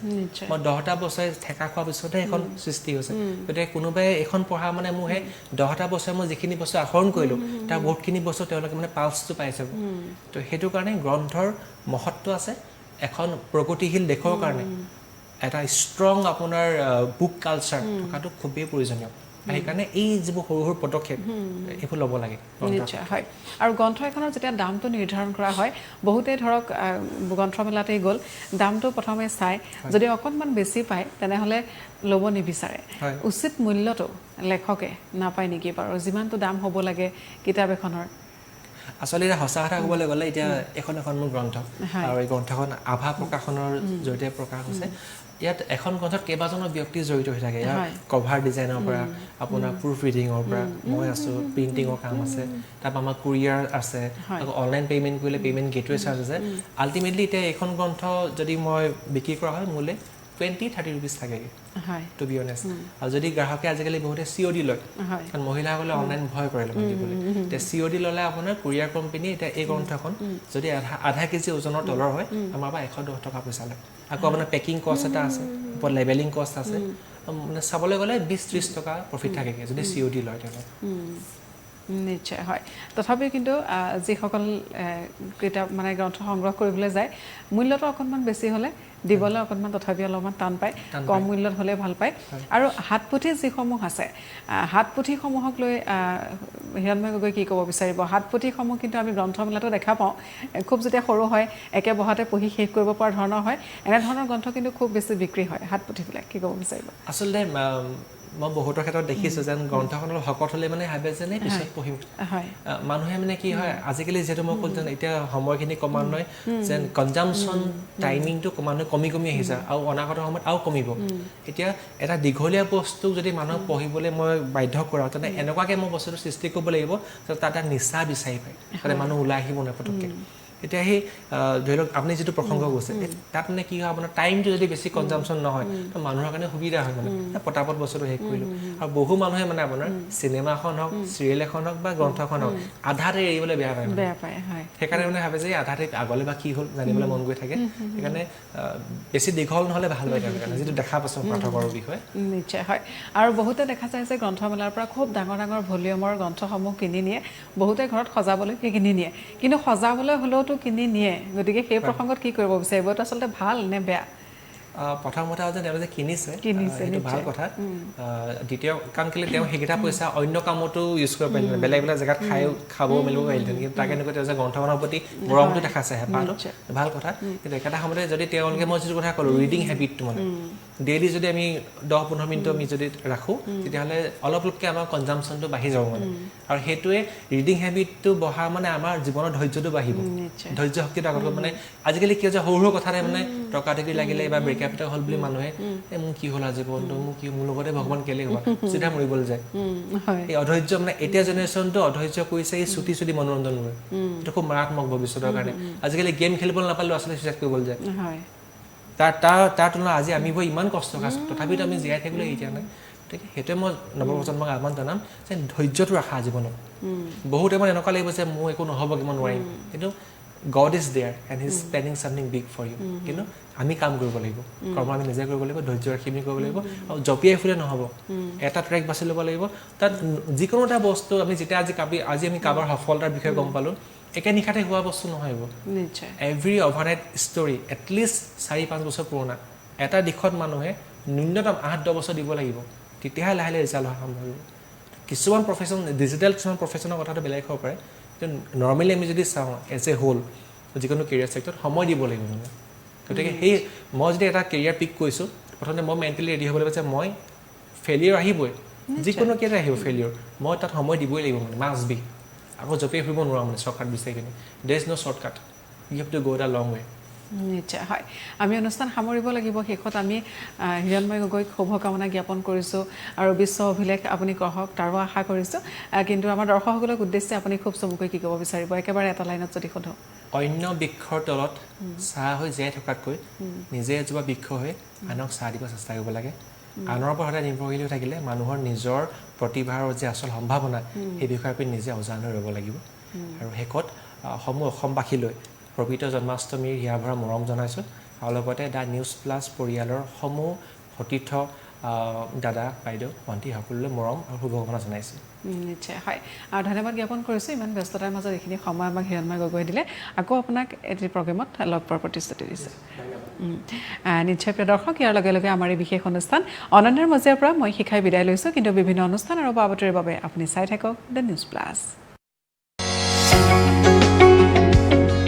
মই 10টা বছৰ ঠেকা খোৱাৰ পিছতহে এখন সৃষ্টি হৈছে গতিকে কোনোবাই এখন পঢ়া মানে মোৰ সেই 10টা বছৰ মই যিখিনি বস্তু আহৰণ কৰিলোঁ তাৰ বহুতখিনি বস্তু তেওঁলোকে মানে পালছটো পাইছে তো সেইটো কাৰণে গ্ৰন্থৰ মহত্ব আছে এখন প্ৰগতিশীল দেশৰ কাৰণে এটা ষ্ট্ৰং আপোনাৰ বুক কালচাৰ থকাটো খুবেই প্ৰয়োজনীয় সেইকাৰণে এই যিবোৰ সৰু পদক্ষেপ এইবোৰ ল'ব লাগে নিশ্চয় হয় আৰু গ্ৰন্থ এখনৰ যেতিয়া দামটো নিৰ্ধাৰণ কৰা হয় বহুতে ধৰক গ্ৰন্থমেলাতেই গ'ল দামটো প্ৰথমে চাই যদি অকণমান বেছি পায় তেনেহ'লে ল'ব নিবিচাৰে উচিত মূল্যটো লেখকে নাপায় নেকি বাৰু যিমানটো দাম হ'ব লাগে কিতাপ এখনৰ আচলতে সঁচা কথা ক'বলৈ গ'লে এতিয়া এখন মোৰ গ্ৰন্থ আৰু এই গ্ৰন্থখন আভা প্ৰকাশনৰ জৰিয়তে প্ৰকাশ হৈছে ইয়াত এখন গ্ৰন্থত কেইবাজনৰ ব্যক্তি জড়িত হৈ থাকে ইয়াৰ কভাৰ ডিজাইনৰ পৰা আপোনাৰ প্ৰুফ ৰিডিঙৰ পৰা মই আছোঁ প্ৰিণ্টিঙৰ কাম আছে তাৰপৰা আমাৰ কুৰিয়াৰ আছে আকৌ অনলাইন পে'মেণ্ট কৰিলে পে'মেণ্ট গেটৱে চাৰ্জ আছে আল্টিমেটলি এতিয়া এইখন গ্ৰন্থ যদি মই বিক্ৰী কৰা হয় মোলৈ 20-30 rupees থাকেগৈ টু বি অনেষ্ট আৰু যদি গ্ৰাহকে আজিকালি বহুতে COD লয় কাৰণ মহিলাসকলে অনলাইন ভয় কৰে দিবলৈ এতিয়া COD ল'লে আপোনাৰ কুৰিয়াৰ কোম্পানী এতিয়া এই গ্ৰন্থখন যদি আধা কেজি ওজনৰ তলৰ হয় আমাৰ পৰা 110 টকা পইচা লয় আকৌ আপোনাৰ পেকিং কষ্ট এটা আছে ওপৰত লেবেলিং কষ্ট আছে মানে চাবলৈ গ'লে 20-30 টকা প্ৰফিট থাকেগৈ যদি COD লয় তেওঁলোক নিশ্চয় হয় তথাপিও কিন্তু যিসকল কিতাপ মানে গ্ৰন্থ সংগ্ৰহ কৰিবলৈ যায় মূল্যটো অকণমান বেছি হ'লে দিবলৈ অকণমান তথাপিও অলপমান টান পায় কম মূল্যত হ'লে ভাল পায় আৰু হাতপুথি যিসমূহ আছে হাতপুথিসমূহক লৈ হিৰণময় গগৈ কি ক'ব বিচাৰিব হাতপুথিসমূহ কিন্তু আমি গ্ৰন্থমেলাতো দেখা পাওঁ খুব যেতিয়া সৰু হয় একে বহাতে পঢ়ি শেষ কৰিব পৰা ধৰণৰ হয় এনেধৰণৰ গ্ৰন্থ কিন্তু খুব বেছি বিক্ৰী হয় হাতপুথিবিলাক কি ক'ব বিচাৰিব আচলতে মই বহুতৰ ক্ষেত্ৰত দেখিছোঁ যেন গ্ৰন্থখনৰ শকত হ'লে মানে ভাবে যেনে পিছত পঢ়িম মানুহে মানে কি হয় আজিকালি যিহেতু মই ক'লো যেন এতিয়া সময়খিনি ক্ৰমান্বয়ে যেন কনজামশ্যন টাইমিংটো ক্ৰমান্বয়ে কমি আহিছে আৰু অনাগত সময়ত আৰু কমিব এতিয়া এটা দীঘলীয়া বস্তুক যদি মানুহক পঢ়িবলৈ মই বাধ্য কৰাওঁ তেনে এনেকুৱাকৈ মই বস্তুটো সৃষ্টি কৰিব লাগিব যে তাত এটা নিচা বিচাৰি পায় তাতে মানুহ ওলাই আহিব নোৱাৰে পটককৈ এতিয়া সেই ধৰি লওক আপুনি যিটো প্ৰসংগ কৈছে তাত মানে কি হয় আপোনাৰ টাইমটো যদি বেছি কনজামশ্যন নহয় তো মানুহৰ কাৰণে সুবিধা হয় মানে পটাপট বস্তুটো শেষ কৰিলোঁ আৰু বহু মানুহে মানে আপোনাৰ চিনেমা এখন হওক চিৰিয়েল এখন হওক বা গ্ৰন্থ এখন হওক আধাতে এৰিবলৈ বেয়া পায় সেইকাৰণে মানে ভাবে যে আধাতে আগলৈ বা কি হ'ল জানিবলৈ মন গৈ থাকে সেইকাৰণে বেছি দীঘল নহ'লে ভাল হয় কাৰণে যিটো দেখা পাইছোঁ পাঠকৰ বিষয়ে নিশ্চয় হয় আৰু বহুতে দেখা যায় যে গ্ৰন্থমেলাৰ পৰা খুব ডাঙৰ ডাঙৰ ভলিউমৰ গ্ৰন্থসমূহ কিনি নিয়ে বহুতে ঘৰত সজাবলৈ কিনি নিয়ে কিন্তু সজাবলৈ হ'লেও কিনি নিয়ে গতিকে সেই প্ৰসংগত কি কৰিব বিচাৰিব এইটো আচলতে ভাল নে বেয়া প্ৰথম কথা যে তেওঁলোকে কিনিছে সেইটো ভাল কথা দ্বিতীয় কাৰণ কেলৈ তেওঁ সেইকেইটা পইচা অন্য কামতো ইউজ কৰিব পাৰিলে বেলেগ বেলেগ জেগাত খাব মেলিব পাৰিলেহেঁতেন কিন্তু তাকে এনেকৈ তেওঁ যে গ্ৰন্থখনৰ প্ৰতি মৰমটো দেখাইছে হেঁপাহটো ভাল কথা কিন্তু একেটা সময়তে যদি তেওঁলোকে মই যিটো কথা ক'লোঁ ৰিডিং হেবিটটো মানে ডেইলি যদি আমি 10-15 মিনিট আমি যদি ৰাখোঁ তেতিয়াহ'লে অলপকৈ আমাৰ কনজামশ্যনটো বাঢ়ি যাব মানে আৰু সেইটোৱে ৰিডিং হেবিটটো বঢ়া মানে আমাৰ জীৱনৰ ধৈৰ্যটো বাঢ়িব ধৈৰ্য শক্তিটো আগত মানে আজিকালি কি হৈছে সৰু কথাতে মানে টকাটকি লাগিলে বা ব্ৰেকআপ এটা হ'ল বুলি মানুহে মোৰ কি হ'ল আজি জীৱনটো মোৰ লগতে ভগৱান কেলে হ'ব চিধা মৰিবলৈ যায় এই অধৈৰ্য মানে এতিয়া জেনেৰেশ্যনটো অধৈৰ্য কৰিছে এই চুটি মনোৰঞ্জনবোৰ এইটো খুব মাৰাত্মক ভৱিষ্যতৰ কাৰণে আজিকালি গেম খেলিবলৈ নাপালে ল'ৰা ছোৱালী চুইচাইড কৰিবলৈ যায় তাৰ তুলনাত আজি আমি ইমান কষ্ট খাইছোঁ তথাপিতো আমি জীয়াই থাকিবলৈ এতিয়া নাই গতিকে সেইটোৱে মই নৱপ্ৰজন্মক আহ্বান জনাম যে ধৈৰ্যটো ৰাখা জীৱনত বহুতে মানে এনেকুৱা লাগিব যে মোৰ একো নহ'বগৈ মই নোৱাৰিম কিন্তু God is there and He's planning something big for you কিন্তু আমি কাম কৰিব লাগিব কৰ্ম আমি নিজে কৰিব লাগিব ধৈৰ্য ৰাখি আমি কৰিব লাগিব আৰু জপিয়াই ফুলে নহ'ব এটা ট্ৰেক বাছি ল'ব লাগিব তাত যিকোনো এটা বস্তু আমি যেতিয়া আজি আমি কাৰোবাৰ সফলতাৰ বিষয়ে গম পালোঁ একে নিশাতে হোৱা বস্তু নহয় নিশ্চয় এভৰি অভাৰনাইট ষ্টৰি এটলিষ্ট 4-5 বছৰ পুৰণা এটা দিশত মানুহে ন্যূনতম 8-10 বছৰ দিব লাগিব তেতিয়াহে লাহে লাহে ৰিজাল্ট হোৱা সম্ভৱ হ'ব কিছুমান প্ৰফেশ্যন ডিজিটেল কিছুমান প্ৰফেশ্যনৰ কথাটো বেলেগ হ'ব পাৰে কিন্তু নৰ্মেলি আমি যদি চাওঁ এজ এ হোল যিকোনো কেৰিয়াৰ ছেক্টৰত সময় দিব লাগিব মানে গতিকে সেই মই যদি এটা কেৰিয়াৰ পিক কৰিছোঁ প্ৰথমতে মই মেণ্টেলি ৰেডি হ'ব লাগিব যে মই ফেলিয়ৰ আহিবই যিকোনো কেৰিয়াৰ আহিব ফেলিয়ৰ মই তাত সময় দিবই লাগিব মানে মাষ্ট বি আকৌ জপিয়াই ফুৰিব নোৱাৰোঁ মানে শ্বৰ্টকাট বিচাৰি কিনে there is no' shortcut you have to go' the long way নিশ্চয় হয় আমি অনুষ্ঠান সামৰিব লাগিব শেষত আমি হিৰণময় গগৈক শুভকামনা জ্ঞাপন কৰিছোঁ আৰু বিশ্ব অভিলেখ আপুনি গঢ়ক তাৰো আশা কৰিছোঁ কিন্তু আমাৰ দৰ্শকসকলক উদ্দেশ্যে আপুনি খুব চমুকৈ কি ক'ব বিচাৰিব একেবাৰে এটা লাইনত যদি সোধোঁ অন্য বৃক্ষৰ তলত চাহ হৈ জীয়াই থকাতকৈ নিজে এজোপা বৃক্ষ হৈ আনক চাহ দিব চেষ্টা কৰিব লাগে আনৰ পৰা সদায় নিৰ্ভৰশীল হৈ থাকিলে মানুহৰ নিজৰ প্ৰতিভাৰ যে আচল সম্ভাৱনা সেই বিষয়ে আপুনি নিজে অজান হৈ ৰ'ব লাগিব আৰু শেষত সমূহ অসমবাসীলৈ পবিত্ৰ জন্মাষ্টমীৰ হিয়াভৰা মৰম জনাইছোঁ আৰু লগতে দ্য নিউজ প্লাছ পৰিয়ালৰ সমূহ সতীৰ্থ দাদা বাইদেউ ভণ্টি সকলোলৈ মৰম আৰু শুভকামনা জনাইছোঁ নিশ্চয় হয় আৰু ধন্যবাদ জ্ঞাপন কৰিছোঁ ইমান ব্যস্ততাৰ মাজত এইখিনি সময় আমাক হিৰণময় গগৈ দিলে আকৌ আপোনাক এটি প্ৰগ্ৰেমত লগ পোৱাৰ প্ৰতিশ্ৰুতি দিছোঁ নিশ্চয় প্ৰিয় দৰ্শক ইয়াৰ লগে লগে আমাৰ এই বিশেষ অনুষ্ঠান অনন্যাৰ মজিয়াৰ পৰা মই শিখাই বিদায় লৈছোঁ কিন্তু বিভিন্ন অনুষ্ঠান আৰু বাবতৰিৰ বাবে আপুনি চাই থাকক দ্য নিউজ প্লাছ